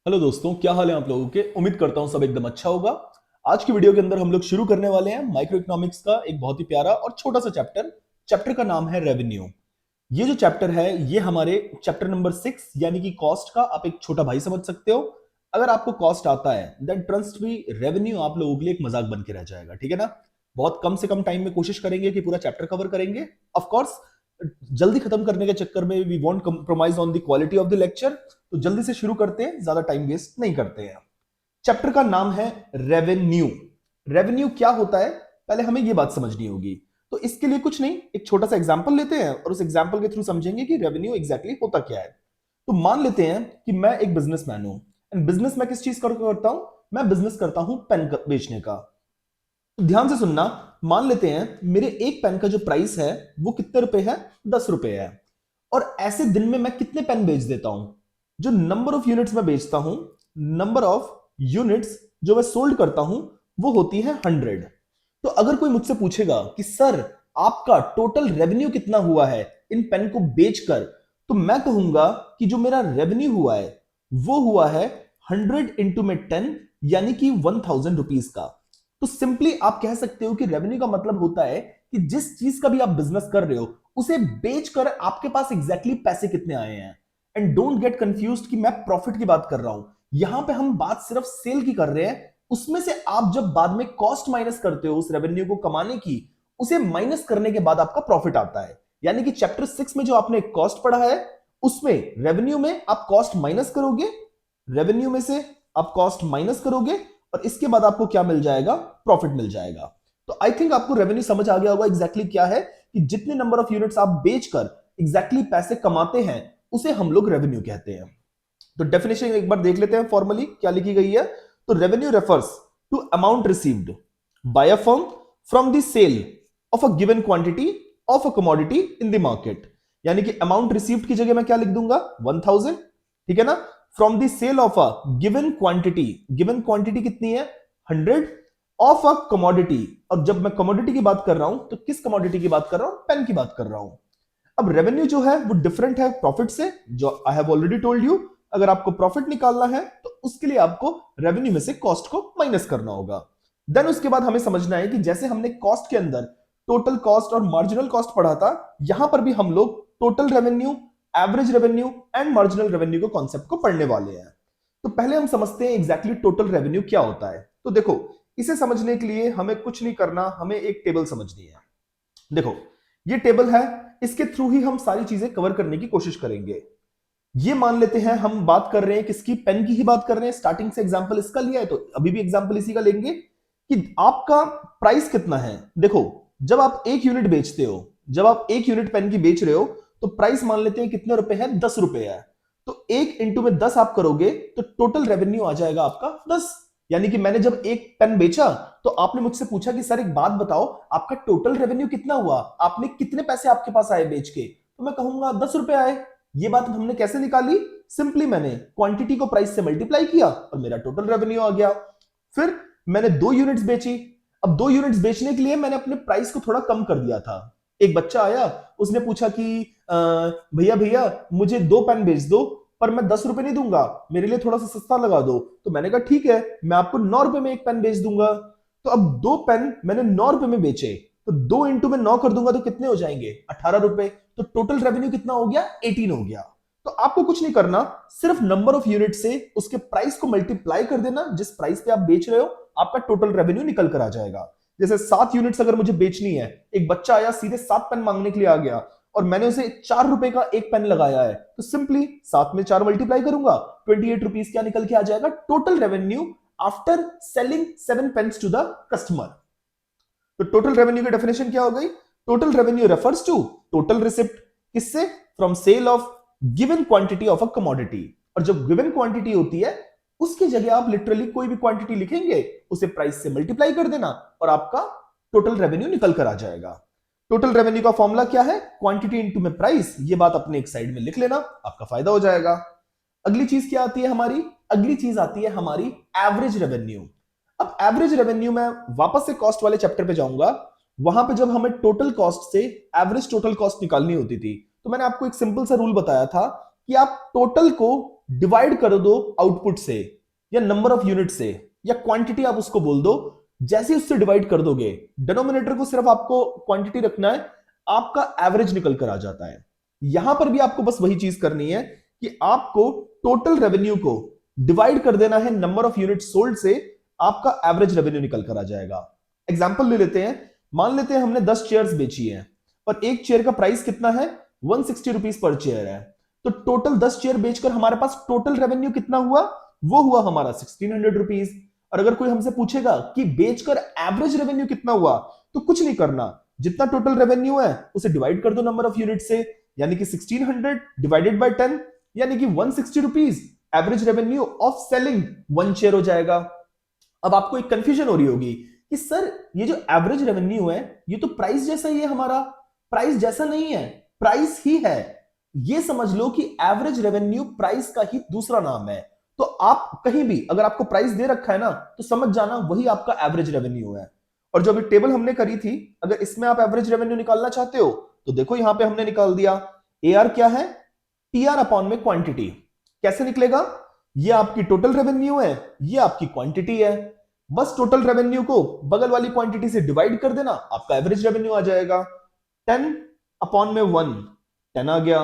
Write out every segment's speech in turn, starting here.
Hello दोस्तों, क्या हाल है आप लोगों के। उम्मीद करता हूं सब एकदम अच्छा होगा। आज की वीडियो के अंदर हम लोग शुरू करने वाले हैं माइक्रो इकोनॉमिक्स का एक बहुत ही प्यारा और छोटा सा चैप्टर। चैप्टर का नाम है रेवेन्यू। ये जो चैप्टर है ये हमारे चैप्टर नंबर 6 यानी कि कॉस्ट का आप एक छोटा भाई समझ सकते हो। अगर आपको कॉस्ट आता है देन ट्रस्ट मी, रेवेन्यू आप लोगों के लिए एक मजाक बन के रह जाएगा। ठीक है ना। बहुत कम से कम टाइम में कोशिश करेंगे कि पूरा चैप्टर कवर करेंगे। ऑफ कोर्स जल्दी खत्म करने के चक्कर में we won't compromise on the quality of the lecture. तो जल्दी से शुरू करते हैं, ज्यादा टाइम वेस्ट नहीं करते हैं। चैप्टर का नाम है रेवेन्यू। रेवेन्यू क्या होता है पहले हमें यह बात समझनी होगी। तो इसके लिए कुछ नहीं, एक छोटा सा एग्जांपल लेते हैं और उस एग्जांपल के थ्रू समझेंगे कि रेवेन्यू एग्जैक्टली होता क्या है। तो मान लेते हैं कि मैं एक बिजनेसमैन हूं। एंड बिजनेस मैं किस चीज का करता हूं? मैं बिजनेस करता हूं पेन बेचने का। तो ध्यान से सुनना। मान लेते हैं मेरे एक पेन का जो प्राइस है वो कितने रुपए है? 10 रुपए है। और ऐसे दिन में मैं कितने पेन बेच देता हूं? जो नंबर ऑफ यूनिट्स मैं बेचता हूं, नंबर ऑफ यूनिट्स जो मैं सोल्ड करता हूं, वो होती है 100। तो अगर कोई मुझसे पूछेगा कि सर आपका टोटल रेवेन्यू कितना हुआ है इन पेन को बेचकर, तो मैं कहूंगा कि जो मेरा रेवेन्यू हुआ है वो हुआ है 100 इंटू में 10 यानी कि 1000 रुपीज का। तो सिंपली आप कह सकते हो कि रेवेन्यू का मतलब होता है कि जिस चीज का भी आप बिजनेस कर रहे हो उसे बेचकर आपके पास एग्जैक्टली पैसे कितने आए हैं। एंड डोंट गेट कंफ्यूज्ड कि मैं प्रॉफिट की बात कर रहा हूं। यहां पे हम बात सिर्फ सेल की कर रहे हैं। उसमें से आप जब बाद में कॉस्ट माइनस करते हो उस रेवेन्यू को कमाने की, उसे माइनस करने के बाद आपका प्रॉफिट आता है। यानी कि चैप्टर 6 में जो आपने कॉस्ट पढ़ा है उसमें रेवेन्यू में आप कॉस्ट माइनस करोगे, रेवेन्यू में से आप कॉस्ट माइनस करोगे और इसके बाद आपको क्या मिल जाएगा? प्रॉफिट मिल जाएगा। तो आई थिंक आपको रेवेन्यू समझ आ गया होगा एग्जैक्टली क्या है, कि जितने नंबर ऑफ यूनिट्स आप बेचकर एग्जैक्टली पैसे कमाते हैं उसे हम लोग रेवेन्यू कहते हैं। तो डेफिनेशन एक बार देख लेते हैं फॉर्मली क्या लिखी गई है। तो revenue refers to amount received by a firm from the sale of a given quantity of a commodity in the market. यानी कि अमाउंट रिसीव्ड की जगह मैं क्या लिख दूंगा? 1000। ठीक है ना। From the sale of a given quantity, given quantity कितनी है? 100 ऑफ अ कमोडिटी। और जब मैं कमोडिटी की बात कर रहा हूं तो किस कमोडिटी की बात कर रहा हूं? पेन की बात कर रहा हूं। अब रेवेन्यू जो है वो डिफरेंट है प्रॉफिट से, जो I have already told you. अगर आपको प्रॉफिट निकालना है तो उसके लिए आपको रेवेन्यू में से कॉस्ट को माइनस करना होगा। देन उसके बाद हमें समझना है कि जैसे हमने कॉस्ट के अंदर टोटल कॉस्ट और मार्जिनल कॉस्ट पढ़ा था, यहां पर भी हम लोग total revenue, average revenue and marginal revenue के कॉन्सेप्ट को पढ़ने वाले हैं। तो पहले हम समझते हैं एग्जैक्टली टोटल रेवेन्यू क्या होता है। तो देखो, इसे समझने के लिए हमें कुछ नहीं करना, हमें एक टेबल समझनी है। देखो, ये टेबल है, इसके थ्रू ही हम सारी चीजें कवर करने की कोशिश करेंगे। ये मान लेते हैं हम बात कर रहे हैं किसकी? पेन की ही बात कर रहे हैं। स्टार्टिंग से एग्जांपल इसका लिया है तो अभी भी एग्जांपल इसी का लेंगे कि आपका प्राइस कितना है। देखो, जब आप एक यूनिट बेचते हो, जब आप एक यूनिट पेन की बेच रहे हो तो प्राइस मान लेते हैं कितने रुपए है? 10 रुपए है। तो एक इंटू में 10 आप करोगे तो टोटल रेवेन्यू आ जाएगा आपका 10। यानी कि मैंने जब एक पेन बेचा तो आपने मुझसे पूछा कि सर एक बात बताओ, आपका टोटल रेवेन्यू कितना हुआ? आपने कितने पैसे आपके पास आए बेच के? तो मैं कहूंगा 10 रुपए आए। ये बात हमने कैसे निकाली? सिंपली मैंने क्वांटिटी को प्राइस से मल्टीप्लाई किया और मेरा टोटल रेवेन्यू आ गया। फिर मैंने 2 यूनिट्स बेची। अब 2 यूनिट्स बेचने के लिए मैंने अपने प्राइस को थोड़ा कम कर दिया था। एक बच्चा आया, उसने पूछा कि भैया भैया मुझे 2 पेन बेच दो, पर मैं 10 रुपए नहीं दूंगा, मेरे लिए थोड़ा सा सस्ता लगा दो। तो मैंने कहा ठीक है, मैं आपको 9 रुपए में एक पेन बेच दूंगा। तो अब 2 पेन मैंने 9 रुपए में बेचे, तो 2 इंटू में 9 कर दूंगा तो कितने हो जाएंगे? 18 रुपए। तो टोटल रेवेन्यू कितना हो गया? 18 हो गया। तो आपको कुछ नहीं करना, सिर्फ नंबर ऑफ यूनिट से उसके प्राइस को मल्टीप्लाई कर देना। जिस प्राइस पे आप बेच रहे हो आपका टोटल रेवेन्यू निकल कर आ जाएगा। जैसे 7 यूनिट्स अगर मुझे बेचनी है, एक बच्चा आया सीधे 7 पेन मांगने के लिए आ गया और मैंने उसे 4 रुपए का एक पेन लगाया है, तो सिंपली 7 में 4 मल्टीप्लाई करूंगा, 28 रुपीज क्या निकल के आ जाएगा? Total revenue after selling 7 pens to the customer. तो टोटल रेवेन्यू की डेफिनेशन क्या हो गई? Total revenue refers to total receipt. किससे? From sale of given quantity of a commodity. और जब गिवन क्वांटिटी होती है उसकी जगह आप लिटरली कोई भी क्वांटिटी लिखेंगे, उसे प्राइस से मल्टीप्लाई कर देना और आपका टोटल रेवेन्यू निकल कर आ जाएगा। टोटल रेवेन्यू का फॉर्मूला क्या है? क्वांटिटी इनटू में प्राइस। ये बात अपने एक साइड में लिख लेना, आपका फायदा हो जाएगा। अगली चीज क्या आती है हमारी? अगली चीज आती है हमारी एवरेज रेवेन्यू। अब एवरेज रेवेन्यू में वापस से कॉस्ट वाले चैप्टर पे जाऊंगा। वहां पे जब हमें टोटल कॉस्ट से एवरेज टोटल कॉस्ट निकालनी होती थी, तो मैंने आपको एक सिंपल सा रूल बताया था कि आप टोटल को डिवाइड कर दो आउटपुट से या नंबर ऑफ यूनिट से या क्वांटिटी आप उसको बोल दो, जैसे उससे डिवाइड कर दोगे डिनोमिनेटर को सिर्फ आपको क्वांटिटी रखना है, आपका एवरेज निकल कर आ जाता है। यहां पर भी आपको बस वही चीज करनी है कि आपको टोटल रेवेन्यू को डिवाइड कर देना है नंबर ऑफ यूनिट सोल्ड से, आपका एवरेज रेवेन्यू निकल कर आ जाएगा। एग्जांपल ले लेते हैं, मान लेते हैं हमने 10 चेयर्स बेची है और एक चेयर का प्राइस कितना है 160 रुपीज पर चेयर है, तो टोटल 10 चेयर बेचकर हमारे पास टोटल रेवेन्यू कितना हुआ, वो हुआ हमारा 1600 रुपीज। और अगर कोई हमसे पूछेगा कि बेचकर एवरेज रेवेन्यू कितना हुआ, तो कुछ नहीं करना, जितना टोटल रेवेन्यू है उसे डिवाइड कर दो नंबर ऑफ यूनिट से, यानी कि 1600 डिवाइडेड बाय 10 यानी कि 160 rupees average revenue of selling 1 share हो जाएगा। अब आपको एक कंफ्यूजन हो रही होगी कि सर ये जो एवरेज रेवेन्यू है ये तो प्राइस जैसा ही है हमारा, प्राइस जैसा नहीं है, प्राइस ही है। ये समझ लो कि एवरेज रेवेन्यू प्राइस का ही दूसरा नाम है। तो आप कहीं भी अगर आपको प्राइस दे रखा है ना, तो समझ जाना वही आपका एवरेज रेवेन्यू है। और जो अभी टेबल हमने करी थी, अगर इसमें आप एवरेज रेवेन्यू निकालना चाहते हो तो देखो यहां पे हमने निकाल दिया, AR क्या है, TR अपॉन में क्वांटिटी। कैसे निकलेगा, ये आपकी टोटल रेवेन्यू है, ये आपकी क्वांटिटी है, बस टोटल रेवेन्यू को बगल वाली क्वांटिटी से डिवाइड कर देना, आपका एवरेज रेवेन्यू आ जाएगा। 10 अपॉन में 1 10 आ गया,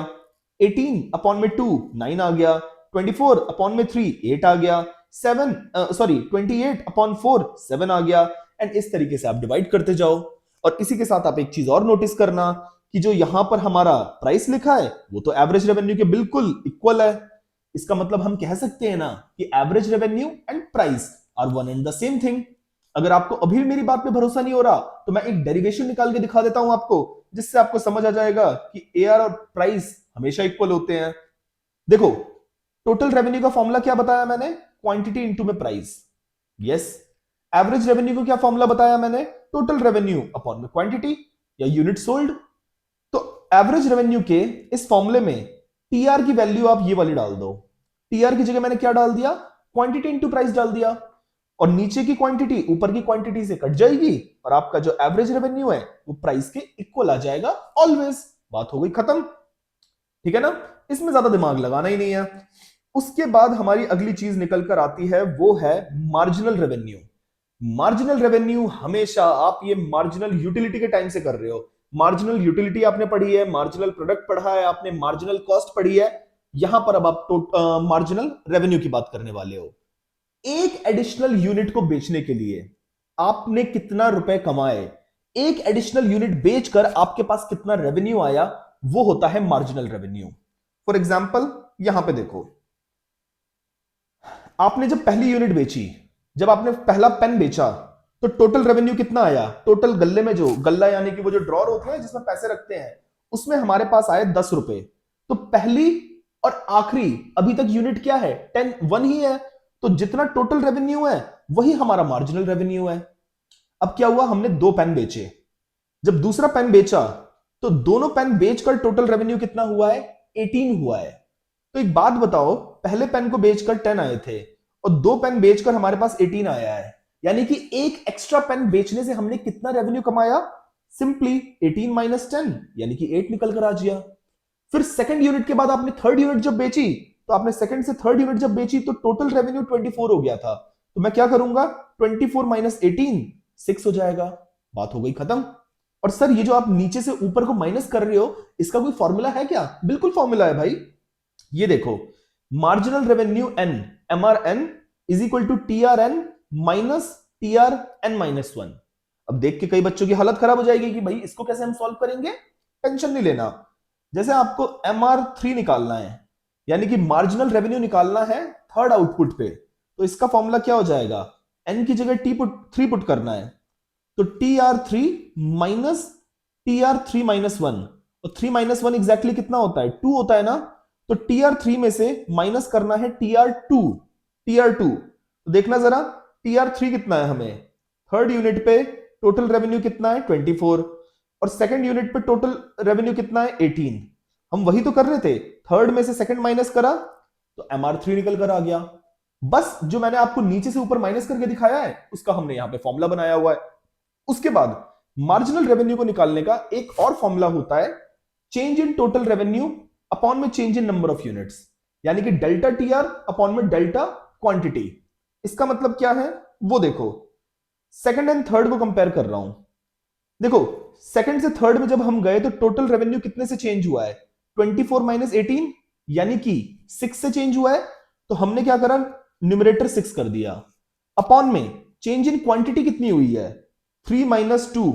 18 अपॉन में 2 9 आ गया, 24 अपॉन में 3 8 आ गया, 28 अपॉन 4 7 आ गया। एंड इस तरीके से आप डिवाइड करते जाओ। और इसी के साथ आप एक चीज और नोटिस करना कि जो यहां पर हमारा प्राइस लिखा है वो तो एवरेज रेवेन्यू के बिल्कुल इक्वल है। इसका मतलब हम कह सकते हैं ना कि average revenue and price are one and the same thing. अगर आपको अभी भी मेरी बात पे भरोसा नहीं हो रहा तो मैं एक डेरिवेशन निकाल के दिखा देता हूं आपको, जिससे आपको समझ आ जाएगा कि AR और प्राइस हमेशा इक्वल होते हैं। देखो, टोटल रेवेन्यू का फॉर्मूला क्या बताया मैंने, क्वांटिटी इनटू में प्राइस। यस, एवरेज रेवेन्यू को क्या फॉर्मूला बताया मैंने, टोटल रेवेन्यू अपॉन में क्वांटिटी या यूनिट सोल्ड। तो एवरेज रेवेन्यू के इस फॉर्मूले में TR की वैल्यू आप ये वाली डाल दो, TR की जगह मैंने क्या डाल दिया, क्वांटिटी इनटू प्राइस डाल दिया, और नीचे की क्वांटिटी ऊपर की क्वांटिटी से कट जाएगी और आपका जो एवरेज रेवेन्यू है वो प्राइस के इक्वल आ जाएगा ऑलवेज। बात हो गई खत्म, ठीक है ना, इसमें ज्यादा दिमाग लगाना ही नहीं है। उसके बाद हमारी अगली चीज निकल कर आती है, वो है मार्जिनल रेवेन्यू। मार्जिनल रेवेन्यू हमेशा आप ये मार्जिनल यूटिलिटी के टाइम से कर रहे हो। मार्जिनल यूटिलिटी आपने पढ़ी है, मार्जिनल प्रोडक्ट पढ़ा है आपने, मार्जिनल कॉस्ट पढ़ी है। यहां पर अब आप मार्जिनल रेवेन्यू की बात करने वाले हो। एक एडिशनल यूनिट को बेचने के लिए आपने कितना रुपए कमाए, एक एडिशनल यूनिट बेचकर आपके पास कितना रेवेन्यू आया, वो होता है मार्जिनल रेवेन्यू। फॉर एग्जांपल यहां पे देखो, आपने जब पहली यूनिट बेची, जब आपने पहला पेन बेचा, तो टोटल रेवेन्यू कितना आया, टोटल गल्ले में, जो गल्ला यानी कि वो जो ड्रॉर होते हैं जिसमें पैसे रखते हैं, उसमें हमारे पास आए 10 रुपए। तो पहली और आखिरी अभी तक यूनिट क्या है, 1 ही है। तो जितना टोटल रेवेन्यू है वही हमारा मार्जिनल रेवेन्यू है। अब क्या हुआ, हमने 2 पेन बेचे, जब दूसरा पेन बेचा तो दोनों पेन बेचकर टोटल रेवेन्यू कितना हुआ है, 18 हुआ है। तो एक बात बताओ, पहले पेन को बेचकर 10 आए थे और 2 पेन बेचकर हमारे पास 18 आया है, यानी कि एक एक्स्ट्रा पेन बेचने से हमने कितना रेवेन्यू कमाया, सिंपली 18 माइनस 10 यानी कि 8 निकल कर आ गया। फिर सेकंड यूनिट के बाद आपने थर्ड यूनिट जब बेची, तो आपने सेकंड से थर्ड यूनिट जब बेची तो टोटल रेवेन्यू 24 हो गया था। तो मैं क्या करूंगा, 24 माइनस 18 6 हो जाएगा। बात हो गई खत्म। और सर ये जो आप नीचे से ऊपर को माइनस कर रहे हो, इसका कोई फॉर्मूला है क्या, बिल्कुल फॉर्मूला है भाई। ये देखो, marginal revenue n, MRN is equal to TRN minus TRN minus 1। अब देख के कई बच्चों की हालत खराब हो जाएगी कि भाई इसको कैसे हम सॉल्व करेंगे। टेंशन नहीं लेना, जैसे आपको MR3 निकालना है, यानी कि मार्जिनल रेवेन्यू निकालना है थर्ड आउटपुट पे, तो इसका फॉर्मूला क्या हो जाएगा, N की जगह 3 पुट करना है, तो TR3 माइनस TR3 माइनस 1, और 3 माइनस 1 एग्जैक्टली कितना होता है, 2 होता है ना। तो TR3 में से माइनस करना है TR2। तो देखना जरा, TR3 कितना है, हमें थर्ड यूनिट पे टोटल रेवेन्यू कितना है 24, और सेकंड यूनिट पे टोटल रेवेन्यू कितना है 18। हम वही तो कर रहे थे, थर्ड में से सेकंड माइनस करा तो MR3 निकल कर आ गया। बस जो मैंने आपको नीचे से ऊपर माइनस करके दिखाया है उसका हमने यहां पे फॉर्मूला बनाया हुआ है। उसके बाद मार्जिनल रेवेन्यू को निकालने का एक और फॉर्मूला होता है, change in total revenue upon में change in number of units. यानी कि डेल्टा टी आर अपॉन में डेल्टा क्वांटिटी। इसका मतलब क्या है वो देखो, सेकंड एंड थर्ड को कंपेयर कर रहा हूं। देखो सेकंड से थर्ड में जब हम गए तो टोटल रेवेन्यू कितने से चेंज हुआ है, 24 माइनस 18 यानी कि 6 से चेंज हुआ है। तो हमने क्या करा, न्यूमरेटर 6 कर दिया, अपॉन में चेंज इन क्वांटिटी कितनी हुई है 3 माइनस 2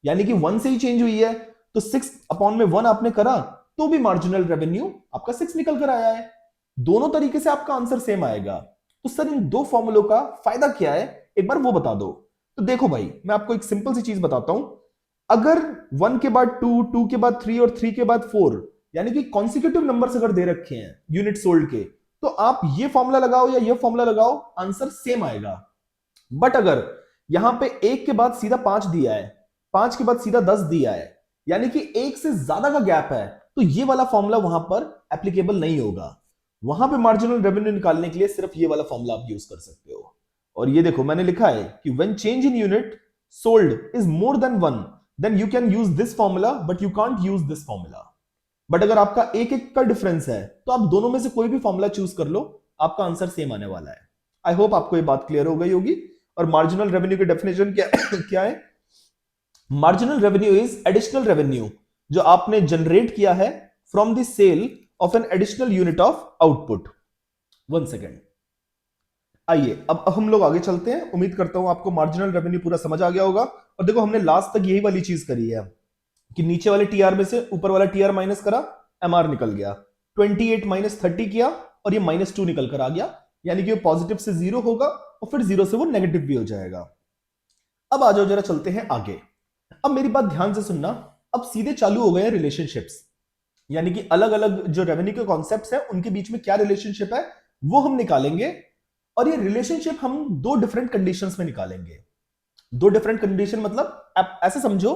यानी कि 1 से ही चेंज हुई है। तो 6 अपॉन में 1 आपने करा तो भी मार्जिनल रेवेन्यू आपका 6 निकल कर आया है। दोनों तरीके से आपका आंसर सेम आएगा। तो सर इन दो फॉर्मूलों का फायदा क्या है एक बार वो बता दो। तो देखो भाई मैं आपको एक सिंपल सी चीज बताता हूं, अगर 1 के बाद 2, 2 के बाद 3 और 3 के बाद 4 यानी कि कॉन्सिक्यूटिव नंबर्स अगर दे रखे हैं यूनिट सोल्ड के, तो आप ये फॉर्मूला लगाओ या ये फॉर्मूला लगाओ आंसर सेम आएगा। बट अगर यहां पे 1 के बाद सीधा 5 दिया है, 5 के बाद सीधा 10 दिया है, यानी कि 1 से ज्यादा का गैप है, तो ये वाला फॉर्मूला वहां पर एप्लीकेबल नहीं होगा। वहां पे मार्जिनल रेवेन्यू निकालने के लिए सिर्फ ये वाला फॉर्मूला आप यूज कर सकते हो। और ये देखो मैंने लिखा है कि when change in unit sold is more than 1 then you can use this formula but you can't use this formula। But अगर आपका एक एक का डिफरेंस है तो आप दोनों में से कोई भी फॉर्मूला चूज कर लो, आपका आंसर सेम आने वाला है। आई होप आपको ये बात क्लियर हो गई होगी। और मार्जिनल रेवेन्यू की डेफिनेशन क्या क्या है, marginal revenue is additional revenue जो आपने जनरेट किया है from the sale of an additional unit of output. 1 second, आइए अब हम लोग आगे चलते हैं। उम्मीद करता हूं आपको मार्जिनल रेवेन्यू पूरा समझ आ गया होगा। और देखो हमने लास्ट तक यही वाली चीज करी है कि नीचे वाले टीआर में से ऊपर वाला टीआर माइनस करा, एमआर निकल गया, 28 माइनस 30 किया और ये -2 निकल कर आ गया, यानी कि वो पॉजिटिव से 0 होगा और फिर 0 से वो नेगेटिव भी हो जाएगा। अब आ जाओ जरा चलते हैं आगे। अब मेरी बात ध्यान से सुनना, अब सीधे चालू हो गए हैं रिलेशनशिप्स, यानी कि अलग अलग जो रेवेन्यू के कॉन्सेप्ट्स हैं उनके बीच में क्या रिलेशनशिप है वो हम निकालेंगे। और ये रिलेशनशिप हम दो डिफरेंट कंडीशंस में निकालेंगे। दो डिफरेंट कंडीशन मतलब आप ऐसे समझो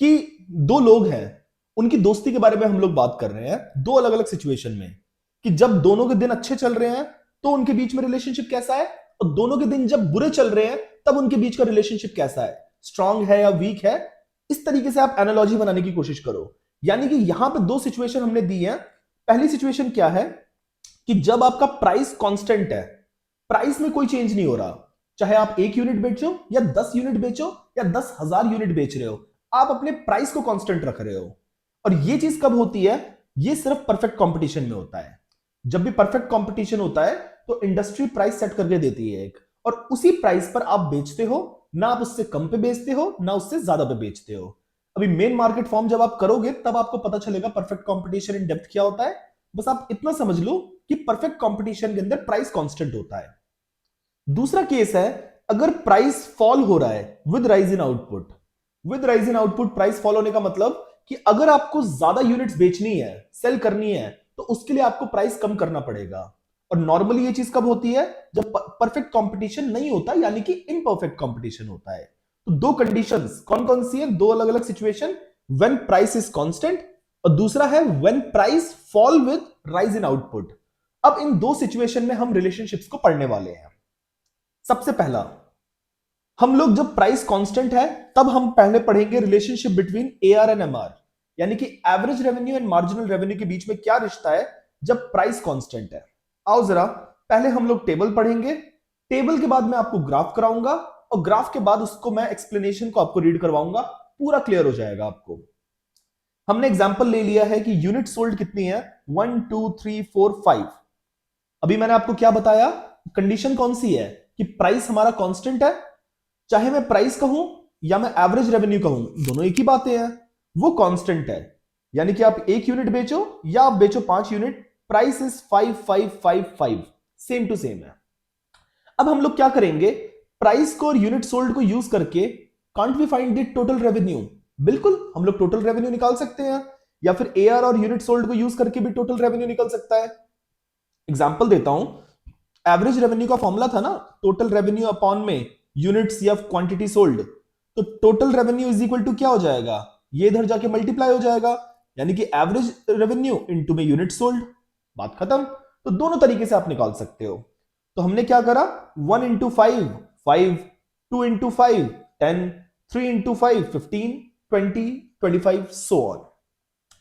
कि दो लोग हैं, उनकी दोस्ती के बारे में हम लोग बात कर रहे हैं दो अलग अलग सिचुएशन में, कि जब दोनों के दिन अच्छे चल रहे हैं तो उनके बीच में रिलेशनशिप कैसा है, और दोनों के दिन जब बुरे चल रहे हैं तब उनके बीच का रिलेशनशिप कैसा है, स्ट्रांग है या वीक है। इस तरीके से आप एनालॉजी बनाने की कोशिश करो। यानी कि यहां पे दो सिचुएशन हमने दी है। पहली सिचुएशन क्या है कि जब आपका प्राइस कांस्टेंट है, प्राइस में कोई चेंज नहीं हो रहा, चाहे आप 1 यूनिट बेचो या 10 यूनिट बेचो या 10,000 यूनिट बेच रहे हो, आप अपने प्राइस को कांस्टेंट रख रहे हो। और ये चीज कब होती है, ये सिर्फ परफेक्ट कंपटीशन में होता है। जब भी परफेक्ट कंपटीशन होता है तो इंडस्ट्री प्राइस सेट करके देती है एक, और उसी प्राइस पर आप बेचते हो, ना आप उससे कम पे बेचते हो ना उससे ज्यादा पे बेचते हो। अभी मेन मार्केट फॉर्म जब आप करोगे तब आपको पता चलेगा परफेक्ट कंपटीशन इन डेप्थ क्या होता है। बस आप इतना समझ लो कि परफेक्ट कंपटीशन के अंदर प्राइस कांस्टेंट होता है। दूसरा केस है अगर प्राइस फॉल हो रहा है with rise in output. With rise in output price fall होने का मतलब कि अगर आपको ज्यादा यूनिट्स बेचनी है, सेल करनी है, तो उसके लिए आपको प्राइस कम करना पड़ेगा। और नॉर्मली ये चीज कब होती है, जब परफेक्ट कंपटीशन नहीं होता, यानी कि इनपरफेक्ट कंपटीशन होता है। तो दो कंडीशंस कौन कौन सी है, दो अलग अलग situation, when price is constant और दूसरा है when price fall with rise in output. अब इन दो सिचुएशन में हम रिलेशनशिप्स को पढ़ने वाले हैं। सबसे पहला, हम लोग जब प्राइस कांस्टेंट है तब हम पहले पढ़ेंगे relationship between AR and MR, यानी कि average revenue and marginal revenue के बीच में क्या रिश्ता है जब प्राइस कांस्टेंट है। आओ जरा पहले हम लोग टेबल पढ़ेंगे, टेबल के बाद मैं आपको ग्राफ कराऊंगा और ग्राफ के बाद उसको मैं एक्सप्लेनेशन को आपको रीड करवाऊंगा, पूरा क्लियर हो जाएगा आपको। हमने एग्जांपल ले लिया है कि यूनिट सोल्ड कितनी है, 1 2 3 4 5। अभी मैंने आपको क्या बताया, कंडीशन कौन सी है कि प्राइस हमारा कांस्टेंट है। चाहे मैं प्राइस कहूं या मैं एवरेज रेवेन्यू कहूं, दोनों एक ही बातें हैं, वो कांस्टेंट है। यानी कि आप 1 यूनिट बेचो या आप बेचो 5 unit, price is 5555, same to same है। अब हम लोग क्या करेंगे, प्राइस को और यूनिट सोल्ड को यूज करके can't we find the total revenue. बिल्कुल हम लोग टोटल रेवेन्यू निकाल सकते हैं, या फिर एआर और यूनिट सोल्ड को यूज करके भी टोटल रेवेन्यू निकल सकता है। एग्जांपल देता हूं, एवरेज रेवेन्यू का फॉर्मूला था ना टोटल रेवेन्यू अपॉन में यूनिट्स या क्वांटिटी सोल्ड, तो total revenue is equal to क्या हो जाएगा, ये इधर जाके मल्टीप्लाई हो जाएगा, यानी कि एवरेज रेवेन्यू इनटू में यूनिट सोल्ड, बात खत्म। तो दोनों तरीके से आप निकाल सकते हो। तो हमने क्या करा, 1 into 5 5, 2 into 5 10, 3 into 5 15, 20 25 so on.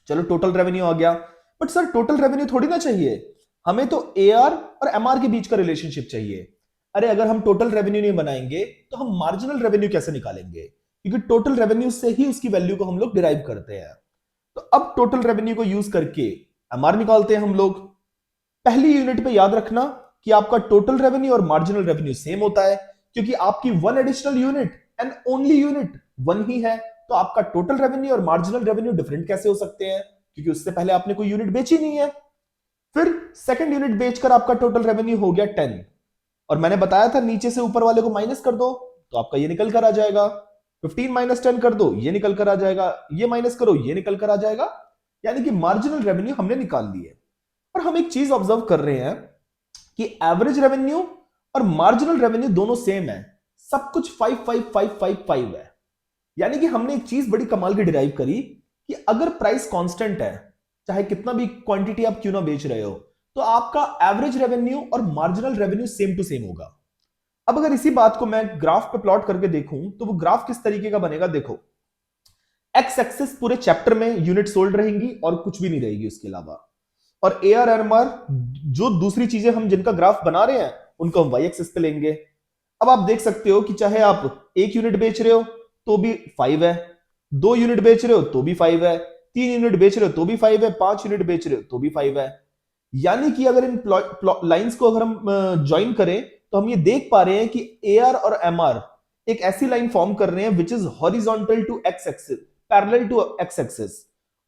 चलो टोटल रेवेन्यू आ गया। बट सर टोटल रेवेन्यू थोड़ी ना चाहिए, हमें तो एआर और एमआर के बीच का रिलेशनशिप चाहिए। अरे अगर हम टोटल रेवेन्यू नहीं बनाएंगे तो हम मार्जिनल रेवेन्यू कैसे निकालेंगे, क्योंकि टोटल रेवेन्यू से ही उसकी वैल्यू को हम लोग डिराइव करते हैं। तो अब टोटल रेवेन्यू को यूज करके एमआर निकालते हैं हम लोग। पहली यूनिट पे याद रखना कि आपका टोटल रेवेन्यू और मार्जिनल रेवेन्यू सेम होता है, क्योंकि आपकी one additional unit and only unit one ही है। तो आपका टोटल रेवेन्यू और मार्जिनल रेवेन्यू डिफरेंट कैसे हो सकते हैं, क्योंकि उससे पहले आपने कोई यूनिट बेची नहीं है। फिर सेकंड यूनिट बेचकर आपका टोटल रेवेन्यू हो गया 10, और मैंने बताया था नीचे से ऊपर वाले को माइनस कर दो तो आपका ये निकल कर आ जाएगा। 15 माइनस 10 कर दो, ये निकल कर आ जाएगा। ये माइनस करो, ये निकल कर आ जाएगा। यानी कि मार्जिनल रेवेन्यू हमने निकाल लिए। और हम एक चीज ऑब्जर्व कर रहे हैं कि एवरेज रेवेन्यू और मार्जिनल रेवेन्यू दोनों सेम है, सब कुछ 55555 है। यानी कि हमने एक चीज बड़ी कमाल की डिराइव करी कि अगर प्राइस कांस्टेंट है, चाहे कितना भी क्वांटिटी आप क्यों ना बेच रहे हो, तो आपका एवरेज रेवेन्यू और marginal revenue same to same होगा। अब अगर इसी बात को मैं ग्राफ पे प्लॉट करके देखूं तो वो ग्राफ किस तरीके का बनेगा, देखो एक्स एक्सिस पूरे चैप्टर में यूनिट सोल्ड रहेंगी और कुछ भी नहीं रहेगी उसके अलावा, और एआर एमआर जो दूसरी चीजें हम जिनका ग्राफ बना रहे हैं उनको हम वाई एक्सिस पे लेंगे। अब आप देख सकते हो कि चाहे आप एक यूनिट बेच रहे हो तो भी 5 है, 2 यूनिट बेच रहे हो तो भी 5 है, 3 यूनिट बेच रहे हो तो भी 5 है, 5 यूनिट बेच रहे हो तो भी 5 है। यानी कि अगर इन लाइंस को अगर हम ज्वाइन करें तो हम ये देख पा रहे हैं कि एआर और एमआर एक ऐसी लाइन फॉर्म कर रहे हैं which is horizontal to x axis, parallel to x axis.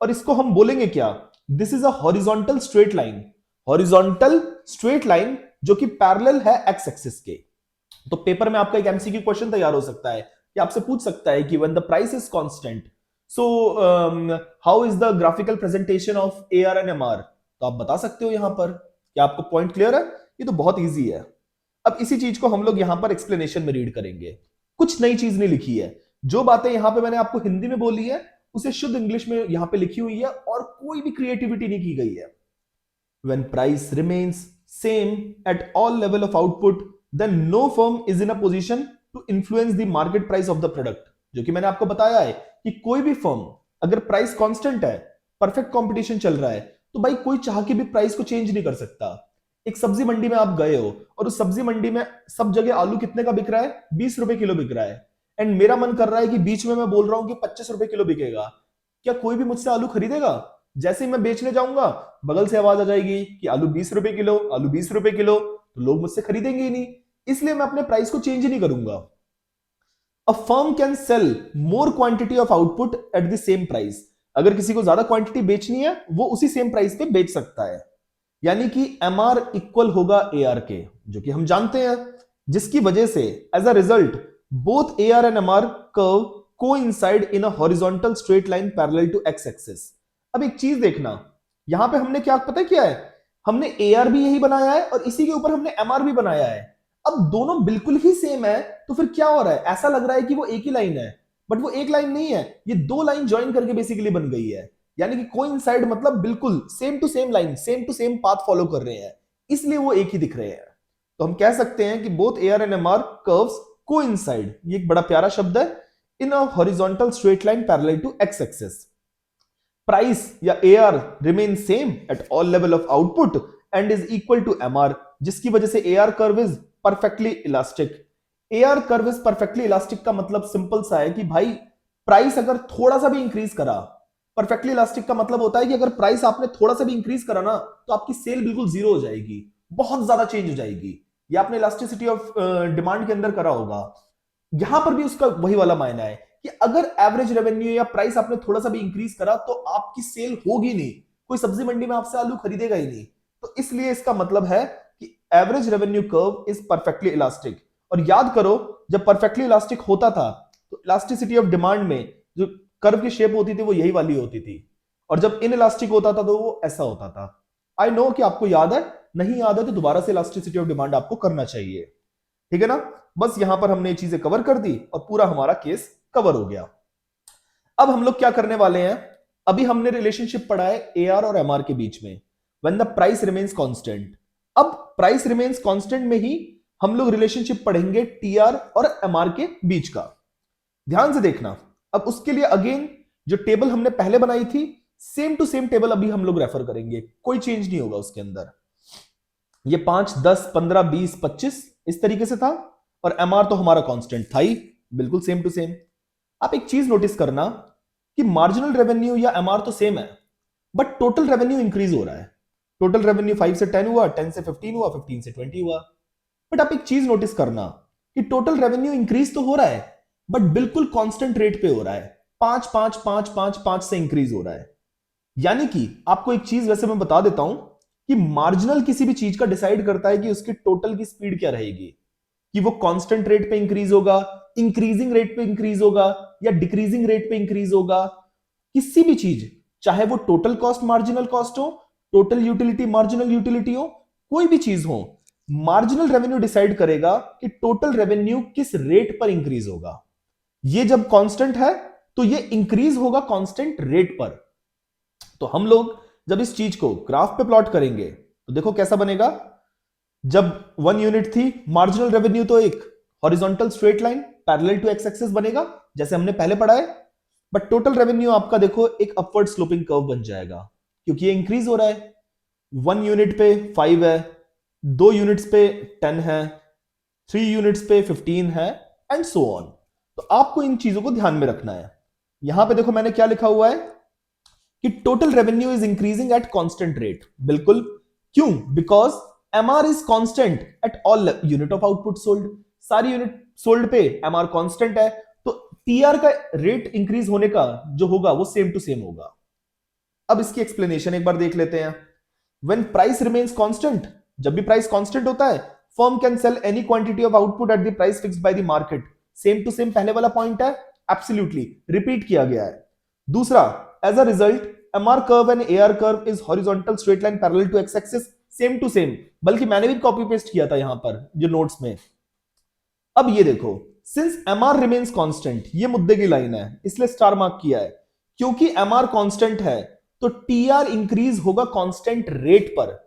और इसको हम बोलेंगे क्या, this is a horizontal straight line, horizontal straight line जो कि पैरेलल है एक्स एक्सिस के। तो पेपर में आपका एक एमसीक्यू क्वेश्चन तैयार हो सकता है कि आपसे पूछ सकता है कि when the price is constant, so how is the graphical presentation of AR and MR. तो आप बता सकते हो यहां पर। क्या आपको पॉइंट क्लियर है? ये तो बहुत इजी है। अब इसी चीज को हम लोग यहां पर एक्सप्लेनेशन में रीड करेंगे। कुछ नई चीज नहीं लिखी है, जो बातें यहां पे मैंने आपको हिंदी में बोली है उसे शुद्ध इंग्लिश में यहां पे लिखी हुई है, और कोई भी क्रिएटिविटी नहीं की गई है। When price remains same at all level of output, then no firm is in a position to influence the market price of the product। जो कि मैंने आपको बताया है कि कोई भी फर्म अगर प्राइस कांस्टेंट है, परफेक्ट कंपटीशन चल रहा है, तो भाई कोई चाह के भी प्राइस को चेंज नहीं कर सकता। एक सब्जी मंडी में आप गए हो और उस सब्जी मंडी में सब जगह आलू कितने का बिक रहा है, 20 रुपए किलो बिक रहा है, एंड मेरा मन कर रहा है कि बीच में मैं बोल रहा हूं कि 25 रुपए किलो बिकेगा। क्या कोई भी मुझसे आलू खरीदेगा? जैसे ही मैं बेचने जाऊंगा बगल से आवाज आ जाएगी कि आलू 20 रुपए किलो, आलू 20 रुपए किलो, तो लोग मुझसे खरीदेंगे ही नहीं। इसलिए मैं अपने प्राइस को चेंज नहीं करूंगा। A firm can cell more quantity of output at the same price. अगर किसी को ज्यादा क्वांटिटी बेचनी है वो उसी सेम प्राइस पे बेच सकता है। यानी कि एम आर इक्वल होगा ए आर के, जो कि हम जानते हैं, जिसकी वजह से as a result both A R and M R curve coincide in a horizontal straight line parallel to x axis. अब एक चीज देखना, यहां पे हमने क्या पता किया है, हमने ए आर भी यही बनाया है और इसी के ऊपर हमने एम आर भी बनाया है। अब दोनों बिल्कुल ही सेम है, तो फिर क्या हो रहा है, ऐसा लग रहा है कि वो एक ही लाइन है, बट वो एक लाइन नहीं है, ये दो लाइन ज्वाइन करके बेसिकली बन गई है। यानी कि कोइंसाइड मतलब बिल्कुल same to same line, same to same path follow कर रहे हैं, इसलिए वो एक ही दिख रहे हैं। तो हम कह सकते हैं कि both A R and M R curves coincide, ये एक बड़ा प्यारा शब्द है, in a horizontal straight line parallel to x axis. Price या A R remain same at all level of output and is equal to M R, जिसकी वजह से A R curve is perfectly elastic. A R curve is perfectly elastic का मतलब simple सा है कि भाई प्राइस अगर थोड़ा सा भी इंक्रीज करा, परफेक्टली इलास्टिक का मतलब होता है कि अगर प्राइस आपने थोड़ा सा भी इंक्रीज करा ना तो आपकी सेल बिल्कुल जीरो हो जाएगी, बहुत ज्यादा चेंज हो जाएगी। ये आपने इलास्टिसिटी ऑफ डिमांड के अंदर करा होगा। यहां पर भी उसका वही वाला मायना है कि अगर एवरेज रेवेन्यू या प्राइस आपने थोड़ा सा भी इंक्रीज करा तो आपकी सेल होगी नहीं, कोई सब्जी मंडी में आपसे आलू खरीदेगा ही नहीं। तो इसलिए इसका मतलब है कि average revenue curve is perfectly elastic. और याद करो, जब परफेक्टली इलास्टिक होता था तो इलास्टिसिटी ऑफ डिमांड में जो कर्व की शेप होती थी वो यही वाली होती थी, और जब इन इलास्टिक होता था तो वो ऐसा होता था। आई नो कि आपको याद है, नहीं याद है तो दोबारा से इलास्टिसिटी ऑफ डिमांड आपको करना चाहिए, ठीक है ना। बस यहां पर हमने ये चीजें कवर कर दी और पूरा हमारा केस कवर हो गया। अब हम लोग क्या करने वाले हैं, अभी हमने रिलेशनशिप पढ़ा है ए आर और एम आर के बीच में, when the price remains constant. अब प्राइस रिमेन्स कांस्टेंट में ही हम लोग रिलेशनशिप पढ़ेंगे टी आर और एम आर के बीच का। ध्यान से देखना, अब उसके लिए अगेन जो टेबल हमने पहले बनाई थी सेम टू सेम टेबल अभी हम लोग रेफर करेंगे, कोई चेंज नहीं होगा उसके अंदर। ये 5, 10, 15, 20, 25 इस तरीके से था, और एमआर तो हमारा कांस्टेंट था ही, बिल्कुल सेम टू सेम। आप एक चीज नोटिस करना कि मार्जिनल रेवेन्यू या एमआर तो सेम है, बट टोटल रेवेन्यू इंक्रीज हो रहा है। टोटल रेवेन्यू 5 से 10 हुआ, 10 से 15 हुआ, 15 से 20 हुआ। बट आप एक चीज नोटिस करना कि टोटल रेवेन्यू इंक्रीज तो हो रहा है, बट बिल्कुल कांस्टेंट रेट पे हो रहा है, 5 5 5 5 5 से इंक्रीज हो रहा है। यानी कि आपको एक चीज वैसे मैं बता देता हूं कि मार्जिनल किसी भी चीज का डिसाइड करता है कि उसकी टोटल की स्पीड क्या रहेगी, कि वो कांस्टेंट रेट पे इंक्रीज होगा, इंक्रीजिंग रेट पे इंक्रीज होगा, या डिक्रीजिंग रेट पे इंक्रीज होगा। किसी भी चीज, चाहे वो टोटल कॉस्ट मार्जिनल कॉस्ट हो, टोटल यूटिलिटी मार्जिनल यूटिलिटी हो, कोई भी चीज हो, मार्जिनल रेवेन्यू डिसाइड करेगा कि टोटल रेवेन्यू किस रेट पर इंक्रीज होगा। ये जब कांस्टेंट है तो ये इंक्रीज होगा कांस्टेंट रेट पर। तो हम लोग जब इस चीज को ग्राफ पे प्लॉट करेंगे तो देखो कैसा बनेगा। जब 1 यूनिट थी, मार्जिनल रेवेन्यू तो एक horizontal straight line parallel to x axis बनेगा, जैसे हमने पहले पढ़ा है। बट टोटल रेवेन्यू आपका देखो एक अपवर्ड स्लोपिंग कर्व बन जाएगा, क्योंकि ये इंक्रीज हो रहा है। 1 यूनिट पे 5 है, 2 यूनिट्स पे 10 है, 3 यूनिट्स पे 15 है, एंड सो ऑन। तो आपको इन चीजों को ध्यान में रखना है। यहां पे देखो मैंने क्या लिखा हुआ है कि total revenue is increasing at constant rate. बिल्कुल, क्यों? Because MR is constant at all unit of output sold. सारी यूनिट सोल्ड पे एमआर कांस्टेंट है, तो टीआर का रेट इंक्रीज होने का जो होगा वो सेम टू सेम होगा। अब इसकी एक्सप्लेनेशन एक बार देख लेते हैं। व्हेन प्राइस रिमेन्स कांस्टेंट, जब भी प्राइस कांस्टेंट होता है, firm can sell any quantity of output at the price fixed by the market. Same to same पहले वाला पॉइंट है, एब्सोल्युटली रिपीट किया गया है। दूसरा, as a result MR curve and AR curve is horizontal straight line parallel to x axis. Same to same, बल्कि मैंने भी कॉपी पेस्ट किया था यहां पर जो नोट्स में। अब ये देखो, सिंस एमआर रिमेन्स कांस्टेंट, ये मुद्दे की लाइन है इसलिए स्टार मार्क किया है, क्योंकि एमआर कांस्टेंट है तो टीआर इंक्रीज होगा कांस्टेंट रेट पर।